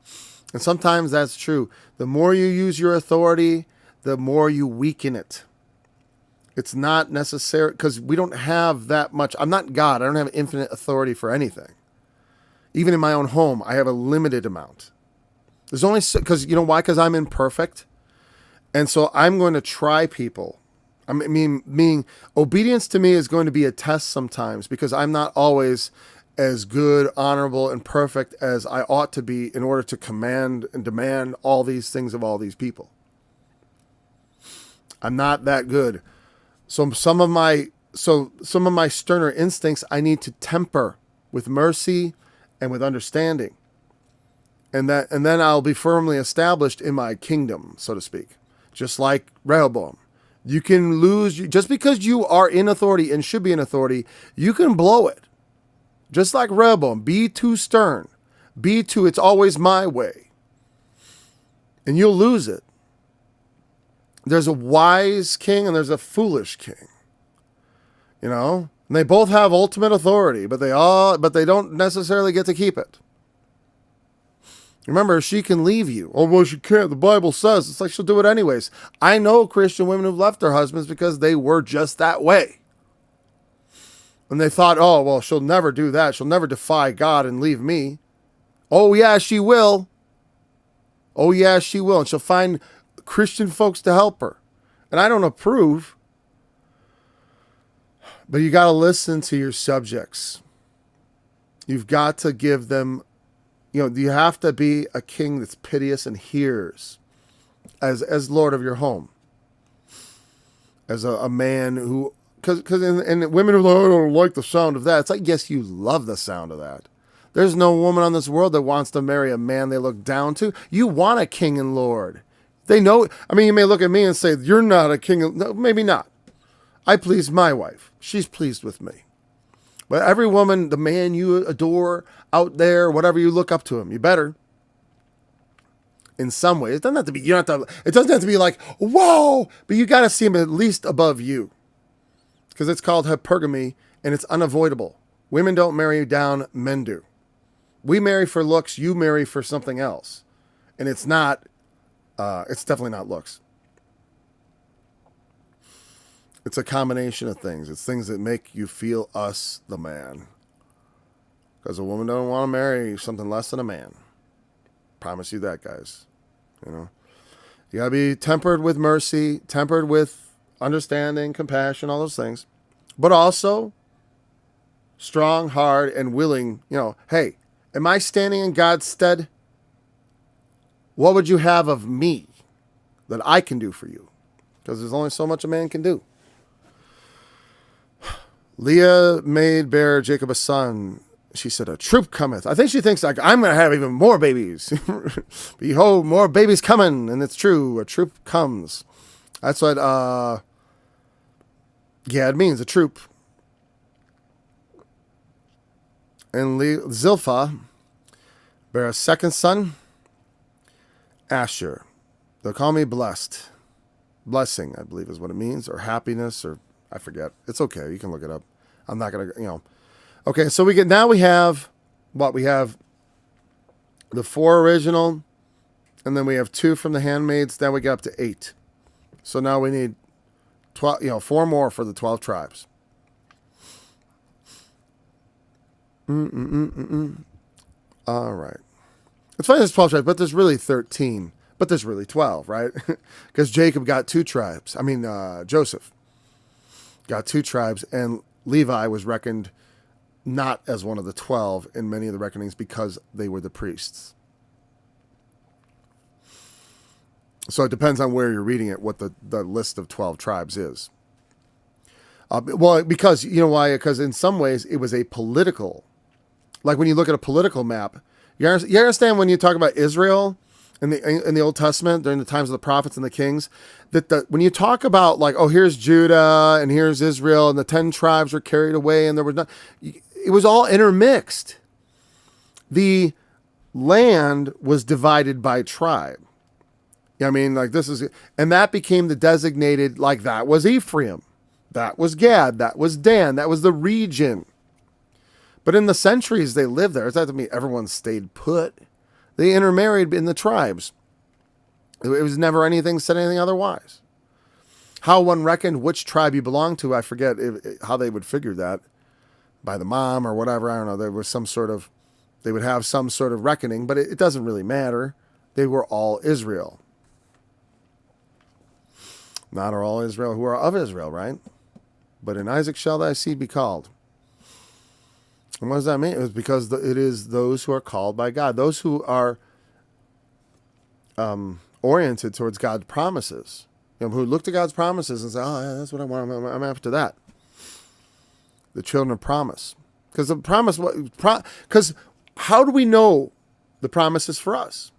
Speaker 2: And sometimes that's true. The more you use your authority, the more you weaken it. It's not necessary because we don't have that much. I'm not God. I don't have infinite authority for anything. Even in my own home, I have a limited amount. There's only, because you know why? Because I'm imperfect. And so I'm going to try people. Meaning obedience to me is going to be a test sometimes because I'm not always as good, honorable, and perfect as I ought to be in order to command and demand all these things of all these people. I'm not that good. So some of my sterner instincts I need to temper with mercy and with understanding. And then I'll be firmly established in my kingdom, so to speak. Just like Rehoboam. You can lose, just because you are in authority and should be in authority, you can blow it. Just like Rehoboam, be too stern. Be too, it's always my way. And you'll lose it. There's a wise king and there's a foolish king. And they both have ultimate authority, but they don't necessarily get to keep it. Remember, she can leave you. Oh, well, she can't. The Bible says. It's like she'll do it anyways. I know Christian women who've left their husbands because they were just that way. And they thought, oh, well, she'll never do that. She'll never defy God and leave me. Oh, yeah, she will. Oh, yeah, she will. And she'll find Christian folks to help her. And I don't approve. But you got to listen to your subjects. You've got to give them, you have to be a king that's piteous and hears as Lord of your home. As a man who, because women are like, oh, I don't like the sound of that. It's like, yes, you love the sound of that. There's no woman on this world that wants to marry a man they look down to. You want a king and lord. They know. I mean, you may look at me and say, you're not a king. No, maybe not. I please my wife. She's pleased with me. But every woman, the man you adore out there, whatever, you look up to him. You better. In some way. It doesn't have to be, you don't have to, it doesn't have to be like, whoa, but you got to see him at least above you. Because it's called hypergamy and it's unavoidable. Women don't marry down, men do. We marry for looks, you marry for something else. And it's not, it's definitely not looks. It's a combination of things. It's things that make you feel us, the man. Because a woman don't want to marry something less than a man. Promise you that, guys. You know, you gotta be tempered with mercy, tempered with understanding, compassion, all those things. But also strong, hard, and willing. You know, hey, am I standing in God's stead? What would you have of me that I can do for you? Because there's only so much a man can do. Leah made bear Jacob a son. She said, a troop cometh. I think she thinks, like, I'm going to have even more babies. Behold, more babies coming. And it's true. A troop comes. That's what, it means, a troop. And Zilpah bare a second son, Asher. They'll call me blessed. Blessing, I believe, is what it means. Or happiness, or I forget. It's okay. You can look it up. I'm not going to, Okay, so we have what? We have the 4 original, and then we have 2 from the handmaids. Then we get up to 8. So now we need 12, 4 more for the 12 tribes. All right. It's funny there's 12 tribes, but there's really 13. But there's really 12, right? Because Jacob got 2 tribes. Joseph got 2 tribes, and Levi was reckoned not as one of the 12 in many of the reckonings because they were the priests. So it depends on where you're reading it, what the list of 12 tribes is. Because, you know why? Because in some ways it was a political, like when you look at a political map, you understand when you talk about Israel in the Old Testament during the times of the prophets and the kings, that when you talk about like, oh, here's Judah and here's Israel and the 10 tribes were carried away and there was not, it was all intermixed. The land was divided by tribe. And that became the designated, like that was Ephraim, that was Gad, that was Dan, that was the region. But in the centuries they lived there, it doesn't mean everyone stayed put. They intermarried in the tribes. It was never anything said anything otherwise. How one reckoned which tribe you belonged to, I forget how they would figure that. By the mom or whatever, I don't know. There was they would have some sort of reckoning, but it doesn't really matter. They were all Israel. Not are all Israel who are of Israel, right? But in Isaac shall thy seed be called. And what does that mean? It was because it is those who are called by God. Those who are oriented towards God's promises. Who look to God's promises and say, oh, yeah, that's what I want. I'm after that. The children of promise. Because the promise, because how do we know the promise is for us?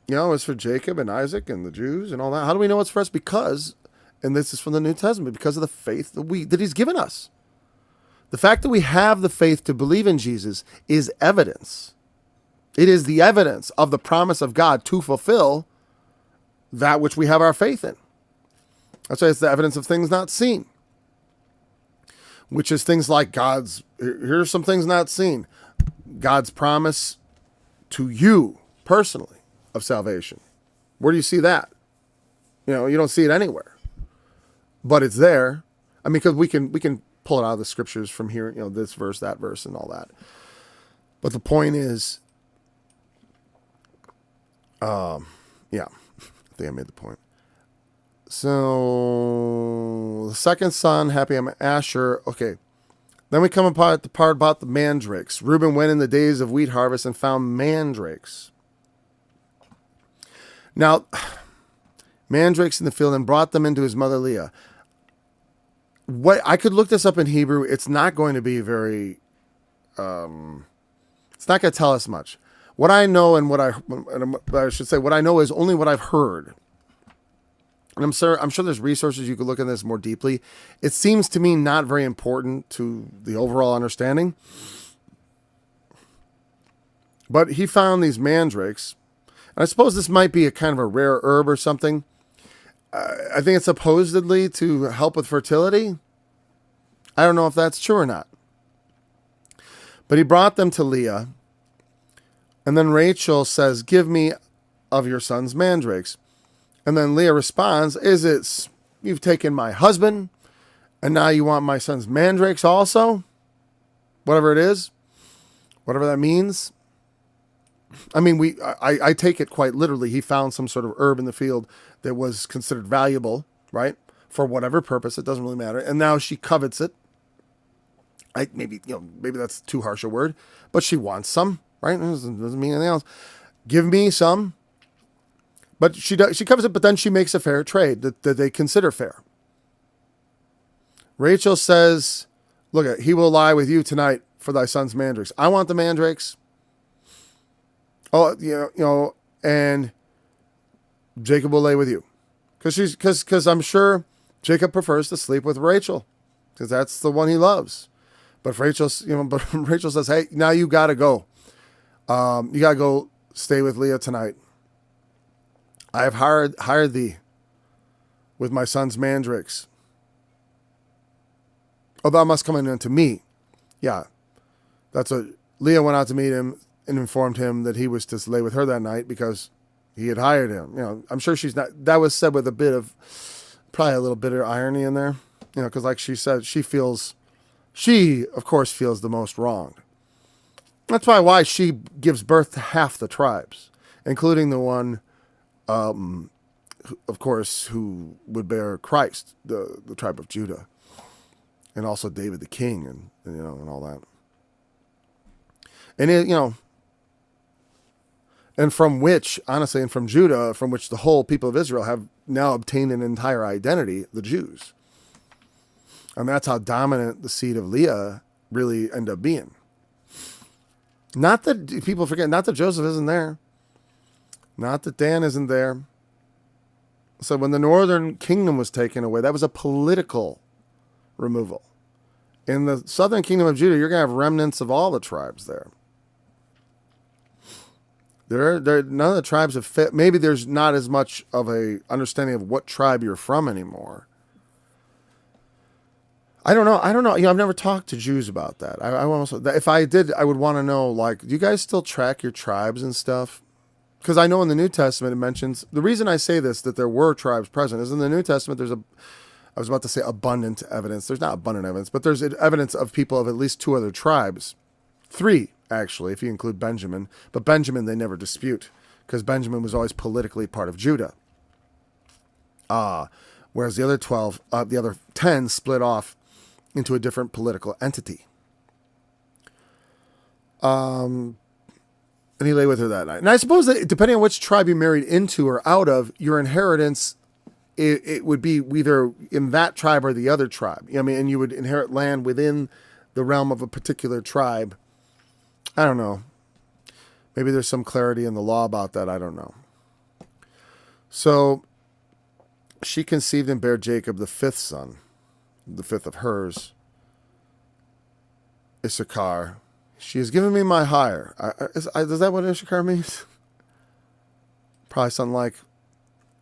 Speaker 2: It's for Jacob and Isaac and the Jews and all that. How do we know it's for us? Because, and this is from the New Testament, because of the faith that he's given us. The fact that we have the faith to believe in Jesus is evidence. It is the evidence of the promise of God to fulfill that which we have our faith in. That's why it's the evidence of things not seen. Which is things like here's some things not seen. God's promise to you personally of salvation. Where do you see that? You don't see it anywhere. But it's there. Because we can pull it out of the scriptures from here, this verse, that verse, and all that. But the point is, I think I made the point. So the second son, happy I'm Asher. Okay. Then we come upon the part about the mandrakes. Reuben went in the days of wheat harvest and found mandrakes. Now, mandrakes in the field and brought them into his mother Leah. What I could look this up in Hebrew. It's not going to be very it's not going to tell us much. What I know and what I should say, what I know is only what I've heard. And I'm sure there's resources you could look at this more deeply. It seems to me not very important to the overall understanding. But he found these mandrakes. And I suppose this might be a kind of a rare herb or something. I think it's supposedly to help with fertility. I don't know if that's true or not. But he brought them to Leah. And then Rachel says, give me of your son's mandrakes. And then Leah responds, is it you've taken my husband and now you want my son's mandrakes also? Whatever it is, whatever that means. I mean, I take it quite literally. He found some sort of herb in the field that was considered valuable, right? For whatever purpose, it doesn't really matter. And now she covets it. Maybe that's too harsh a word, but she wants some, right? It doesn't mean anything else. Give me some. But she covers it, but then she makes a fair trade that they consider fair. Rachel says, look, he will lie with you tonight for thy son's mandrakes. I want the mandrakes. Oh, and Jacob will lay with you. Because I'm sure Jacob prefers to sleep with Rachel because that's the one he loves. But Rachel says, hey, now you got to go. You got to go stay with Leah tonight. I have hired thee with my son's mandrakes. Oh, thou must come in unto me. Yeah. That's what Leah went out to meet him and informed him that he was to lay with her that night because he had hired him. I'm sure that was said with a bit of, probably a little bitter irony in there. Because like she said, she of course feels the most wronged. That's why she gives birth to half the tribes, including the one, of course, who would bear Christ, the tribe of Judah, and also David the king, and all that. And and from Judah, from which the whole people of Israel have now obtained an entire identity, the Jews. And that's how dominant the seed of Leah really end up being. Not that people forget, not that Joseph isn't there. Not that Dan isn't there. So when the northern kingdom was taken away, that was a political removal. In the southern kingdom of Judah, you're going to have remnants of all the tribes there. None of the tribes have fit. Maybe there's not as much of a understanding of what tribe you're from anymore. I don't know. I've never talked to Jews about that. If I did, I would want to know, do you guys still track your tribes and stuff? Because I know in the New Testament it mentions, the reason I say this, that there were tribes present, is in the New Testament there's I was about to say abundant evidence. There's not abundant evidence, but there's evidence of people of at least 2 other tribes. 3, actually, if you include Benjamin. But Benjamin they never dispute, because Benjamin was always politically part of Judah. Whereas the other 10 split off into a different political entity. And he lay with her that night. And I suppose that depending on which tribe you married into or out of, your inheritance, it would be either in that tribe or the other tribe. And you would inherit land within the realm of a particular tribe. I don't know. Maybe there's some clarity in the law about that. I don't know. So she conceived and bare Jacob the 5th son, the 5th of hers, Issachar. She has given me my hire. Is that what Issachar means? Probably something like,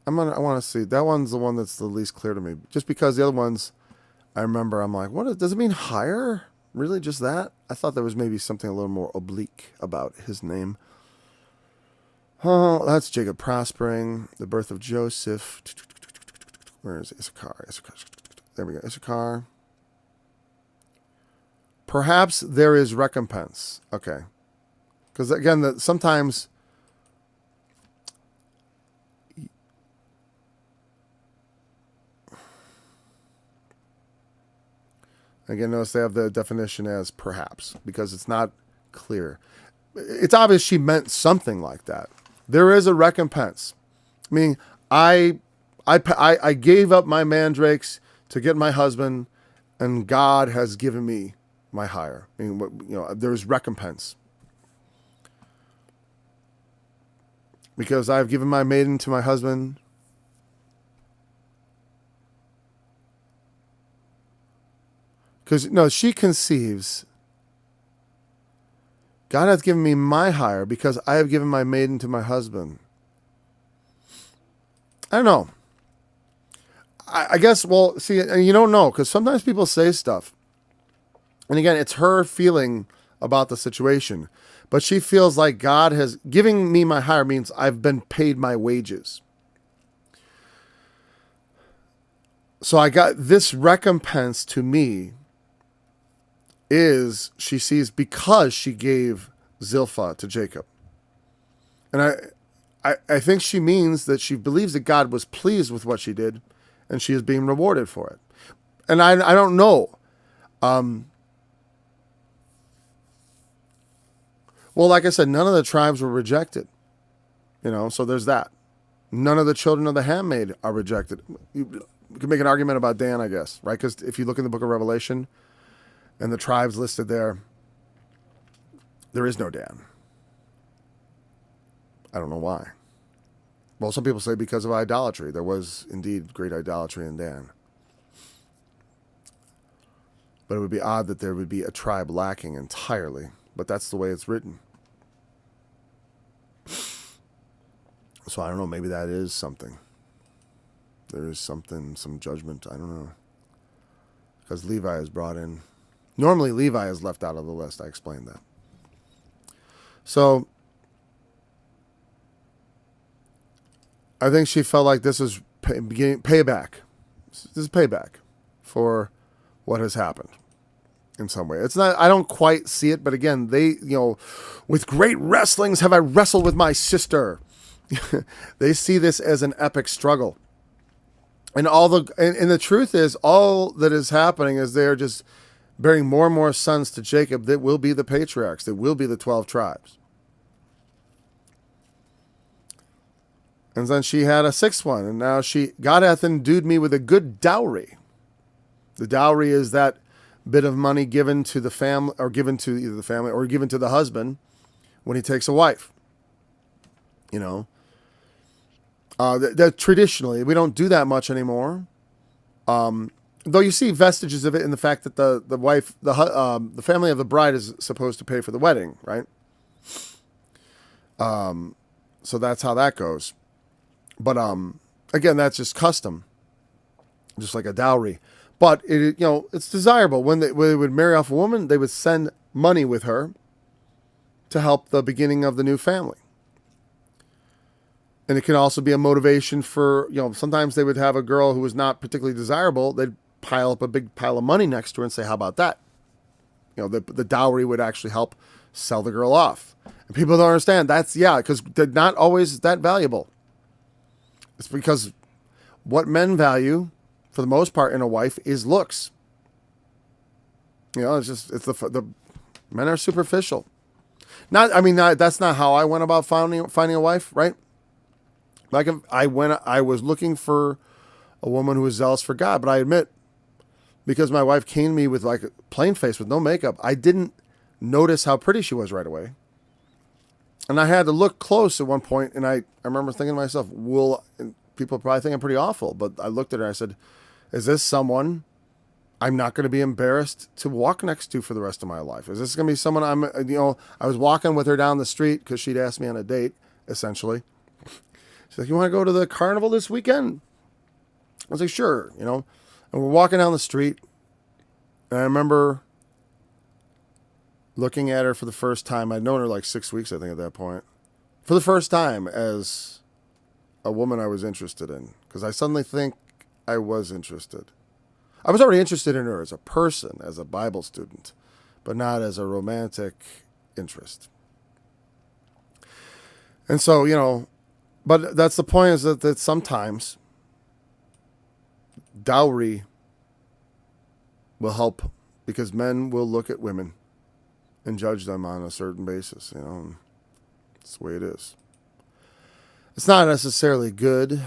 Speaker 2: I want to see. That one's the one that's the least clear to me. Just because the other ones, I remember, I'm like, does it mean hire? Really, just that? I thought there was maybe something a little more oblique about his name. Oh, that's Jacob prospering. The birth of Joseph. Where is Issachar? There we go. Issachar. Perhaps there is recompense. Okay. Because again, sometimes again, notice they have the definition as perhaps, because it's not clear. It's obvious she meant something like that. There is a recompense. I mean, I gave up my mandrakes to get my husband, and God has given me my hire. I mean, there's recompense. Because I have given my maiden to my husband. Because, no, she conceives. God hath given me my hire because I have given my maiden to my husband. I don't know. I guess, well, see, and you don't know, because sometimes people say stuff. And again, it's her feeling about the situation. But she feels like God has giving me my hire means I've been paid my wages. So I got this recompense to me is she sees because she gave Zilpah to Jacob. And I think she means that she believes that God was pleased with what she did and she is being rewarded for it. And I don't know. Well, like I said, none of the tribes were rejected. So there's that. None of the children of the handmaid are rejected. You can make an argument about Dan, I guess, right? Because if you look in the book of Revelation and the tribes listed there, there is no Dan. I don't know why. Well, some people say because of idolatry. There was indeed great idolatry in Dan. But it would be odd that there would be a tribe lacking entirely. But that's the way it's written. So I don't know, maybe that is something. There is something, some judgment, I don't know. Because Levi is brought in. Normally Levi is left out of the list, I explained that. So I think she felt like this is payback. This is payback for what has happened in some way. It's not, I don't quite see it, but again, they, with great wrestlings have I wrestled with my sister. They see this as an epic struggle. And the truth is, all that is happening is they're just bearing more and more sons to Jacob that will be the patriarchs, that will be the 12 tribes. And then she had a sixth one, and now God hath endued me with a good dowry. The dowry is that bit of money given to the family, or given to either the family, or given to the husband when he takes a wife. That traditionally, we don't do that much anymore. Though you see vestiges of it in the fact that the wife, the family of the bride is supposed to pay for the wedding, right? So that's how that goes. But again, that's just custom, just like a dowry. But it's desirable when they would marry off a woman, they would send money with her to help the beginning of the new family. And it can also be a motivation for, sometimes they would have a girl who was not particularly desirable. They'd pile up a big pile of money next to her and say, how about that? The dowry would actually help sell the girl off. And people don't understand. Because they're not always that valuable. It's because what men value, for the most part, in a wife is looks. It's the men are superficial. That's not how I went about finding a wife, right? I was looking for a woman who was zealous for God, but I admit, because my wife came to me with like a plain face with no makeup, I didn't notice how pretty she was right away. And I had to look close at one point, and I remember thinking to myself, and people probably think I'm pretty awful, but I looked at her and I said, is this someone I'm not going to be embarrassed to walk next to for the rest of my life? Is this going to be someone I was walking with her down the street because she'd asked me on a date, essentially. She's like, you want to go to the carnival this weekend? I was like, sure, And we're walking down the street. And I remember looking at her for the first time. I'd known her like 6 weeks, I think, at that point. For the first time as a woman I was interested in. Because I suddenly think I was interested. I was already interested in her as a person, as a Bible student. But not as a romantic interest. And so, but that's the point, is that sometimes dowry will help, because men will look at women and judge them on a certain basis. That's the way it is. It's not necessarily good.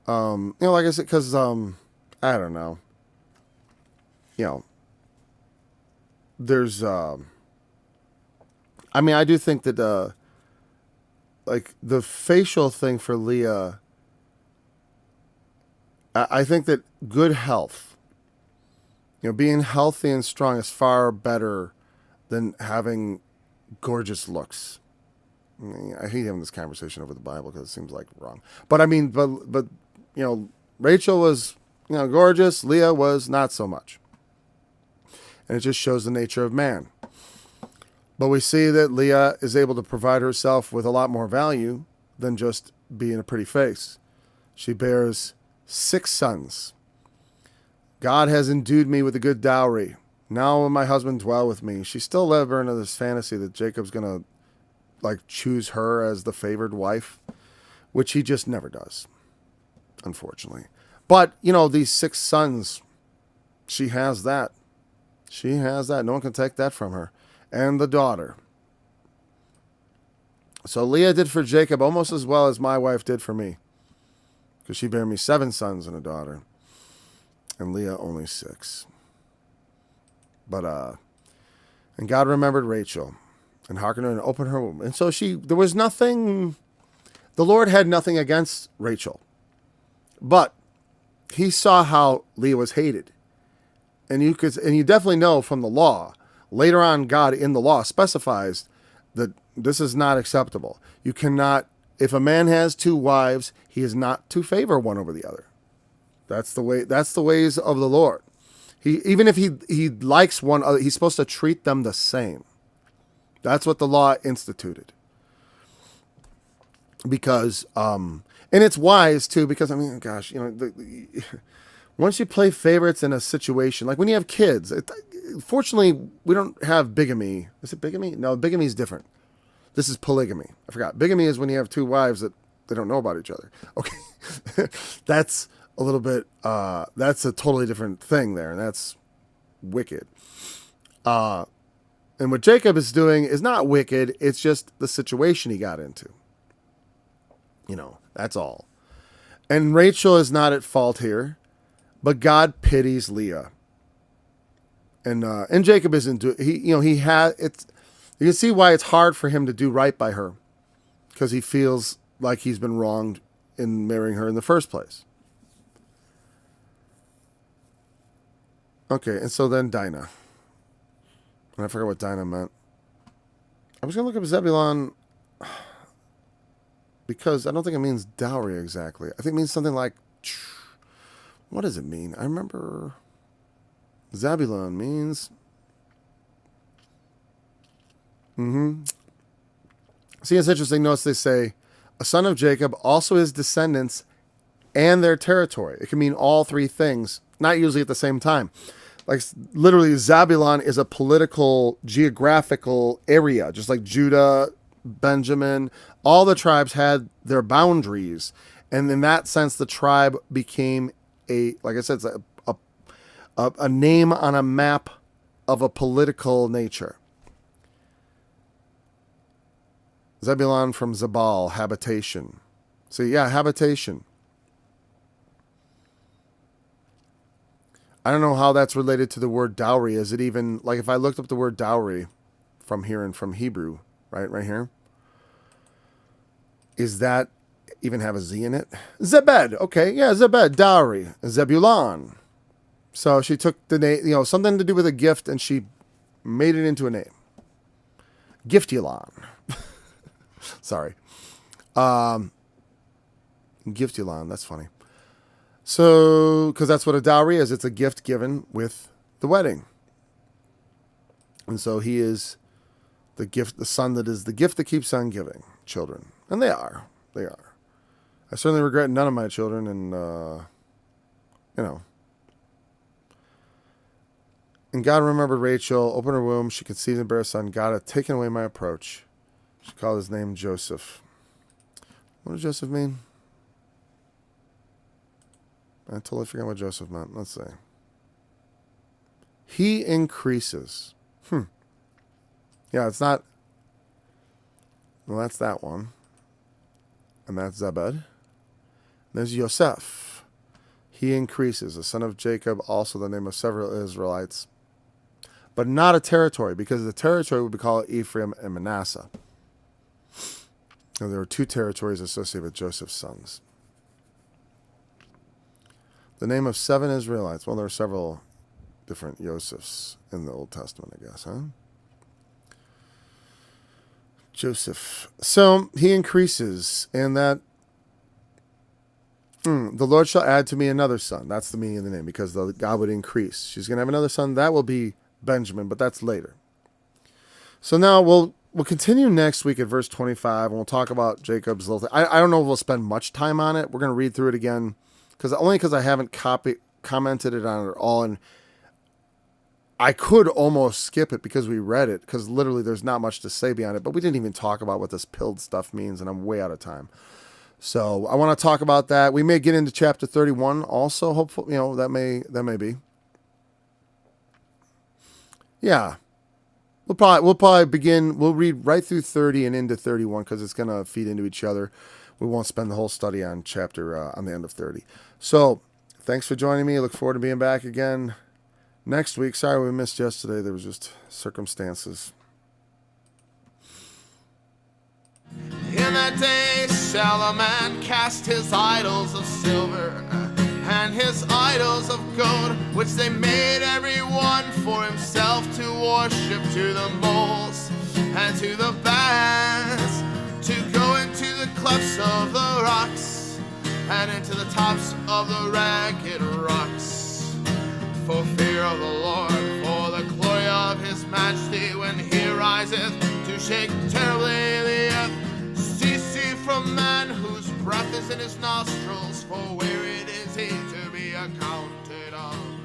Speaker 2: Like I said, because I don't know. there's, I mean, I do think that, like the facial thing for Leah, I think that good health, being healthy and strong is far better than having gorgeous looks. I hate having this conversation over the Bible because it seems like wrong. But I mean, but Rachel was gorgeous. Leah was not so much, and it just shows the nature of man. But we see that Leah is able to provide herself with a lot more value than just being a pretty face. She bears 6 sons. God has endued me with a good dowry. Now will my husband dwell with me. She's still living into this fantasy that Jacob's going to choose her as the favored wife, which he just never does, unfortunately. But, these 6 sons, she has that. She has that. No one can take that from her. And the daughter. So Leah did for Jacob almost as well as my wife did for me, because she bare me 7 sons and a daughter, and Leah only 6. But, and God remembered Rachel and hearkened her and opened her womb. And so there was nothing, the Lord had nothing against Rachel, but he saw how Leah was hated. And you definitely know from the law, later on, God in the law specifies that this is not acceptable. You cannot, if a man has 2 wives, he is not to favor one over the other. That's the ways of the Lord. Even if he likes one other, he's supposed to treat them the same. That's what the law instituted. Because, and it's wise too, because gosh, once you play favorites in a situation, like when you have kids, fortunately, we don't have bigamy. Is it bigamy? No, bigamy is different. This is polygamy. I forgot. Bigamy is when you have 2 wives that they don't know about each other. Okay. That's a little bit, that's a totally different thing there. And that's wicked. And what Jacob is doing is not wicked. It's just the situation he got into. That's all. And Rachel is not at fault here, but God pities Leah. And Jacob isn't he had it's, you can see why it's hard for him to do right by her, because he feels like he's been wronged in marrying her in the first place. Okay, and so then Dinah. And I forgot what Dinah meant. I was going to look up Zebulon because I don't think it means dowry exactly. I think it means something like, what does it mean? I remember Zebulon means, See, it's interesting. Notice they say, a son of Jacob, also his descendants and their territory. It can mean all 3 things, not usually at the same time. Like literally, Zebulon is a political, geographical area, just like Judah, Benjamin. All the tribes had their boundaries, and in that sense, the tribe became like I said, it's a name on a map of a political nature. Zebulon from Zabal, habitation. So yeah, habitation. I don't know how that's related to the word dowry. Is it even, like if I looked up the word dowry from here and from Hebrew, right here, is that even have a Z in it? Zebed. Okay, yeah, Zebed, dowry. Zebulon. So she took the name, something to do with a gift, and she made it into a name. Giftulon. Sorry. Giftulon, that's funny. So, because that's what a dowry is. It's a gift given with the wedding. And so he is the gift, the son that is the gift that keeps on giving children. And they are. They are. I certainly regret none of my children, and, And God remembered Rachel, opened her womb, she conceived and bare a son. God had taken away my approach. She called his name Joseph. What does Joseph mean? I totally forgot what Joseph meant. Let's see. He increases. Yeah, it's not. Well, that's that one. And that's Zebed. There's Yosef. He increases, the son of Jacob, also the name of several Israelites. but not a territory, because the territory would be called Ephraim and Manasseh. And there were 2 territories associated with Joseph's sons. The name of 7 Israelites. Well, there are several different Josephs in the Old Testament, I guess, huh? Joseph. So he increases, and that the Lord shall add to me another son. That's the meaning of the name, because God would increase. She's going to have another son. That will be Benjamin, but that's later. So now we'll continue next week at verse 25, and we'll talk about Jacob's little thing. I don't know if we'll spend much time on it. We're going to read through it again, because I haven't commented it on it at all, and I could almost skip it because we read it, because literally there's not much to say beyond it, but we didn't even talk about what this pilled stuff means, and I'm way out of time. So I want to talk about that. We may get into chapter 31 also, hopefully, that may be. Yeah. We'll probably begin, we'll read right through 30 and into 31, because it's going to feed into each other. We won't spend the whole study on on the end of 30. So thanks for joining me. I look forward to being back again next week. Sorry we missed yesterday. There was just circumstances.
Speaker 1: In that day shall a man cast his idols of silver and his idols of gold, which they made every one for himself to worship, to the moles and to the bats, to go into the clefts of the rocks and into the tops of the ragged rocks, for fear of the Lord, for the glory of his majesty, when he riseth to shake terribly the earth. Cease ye from man whose breath is in his nostrils, for where it is he to be accounted of.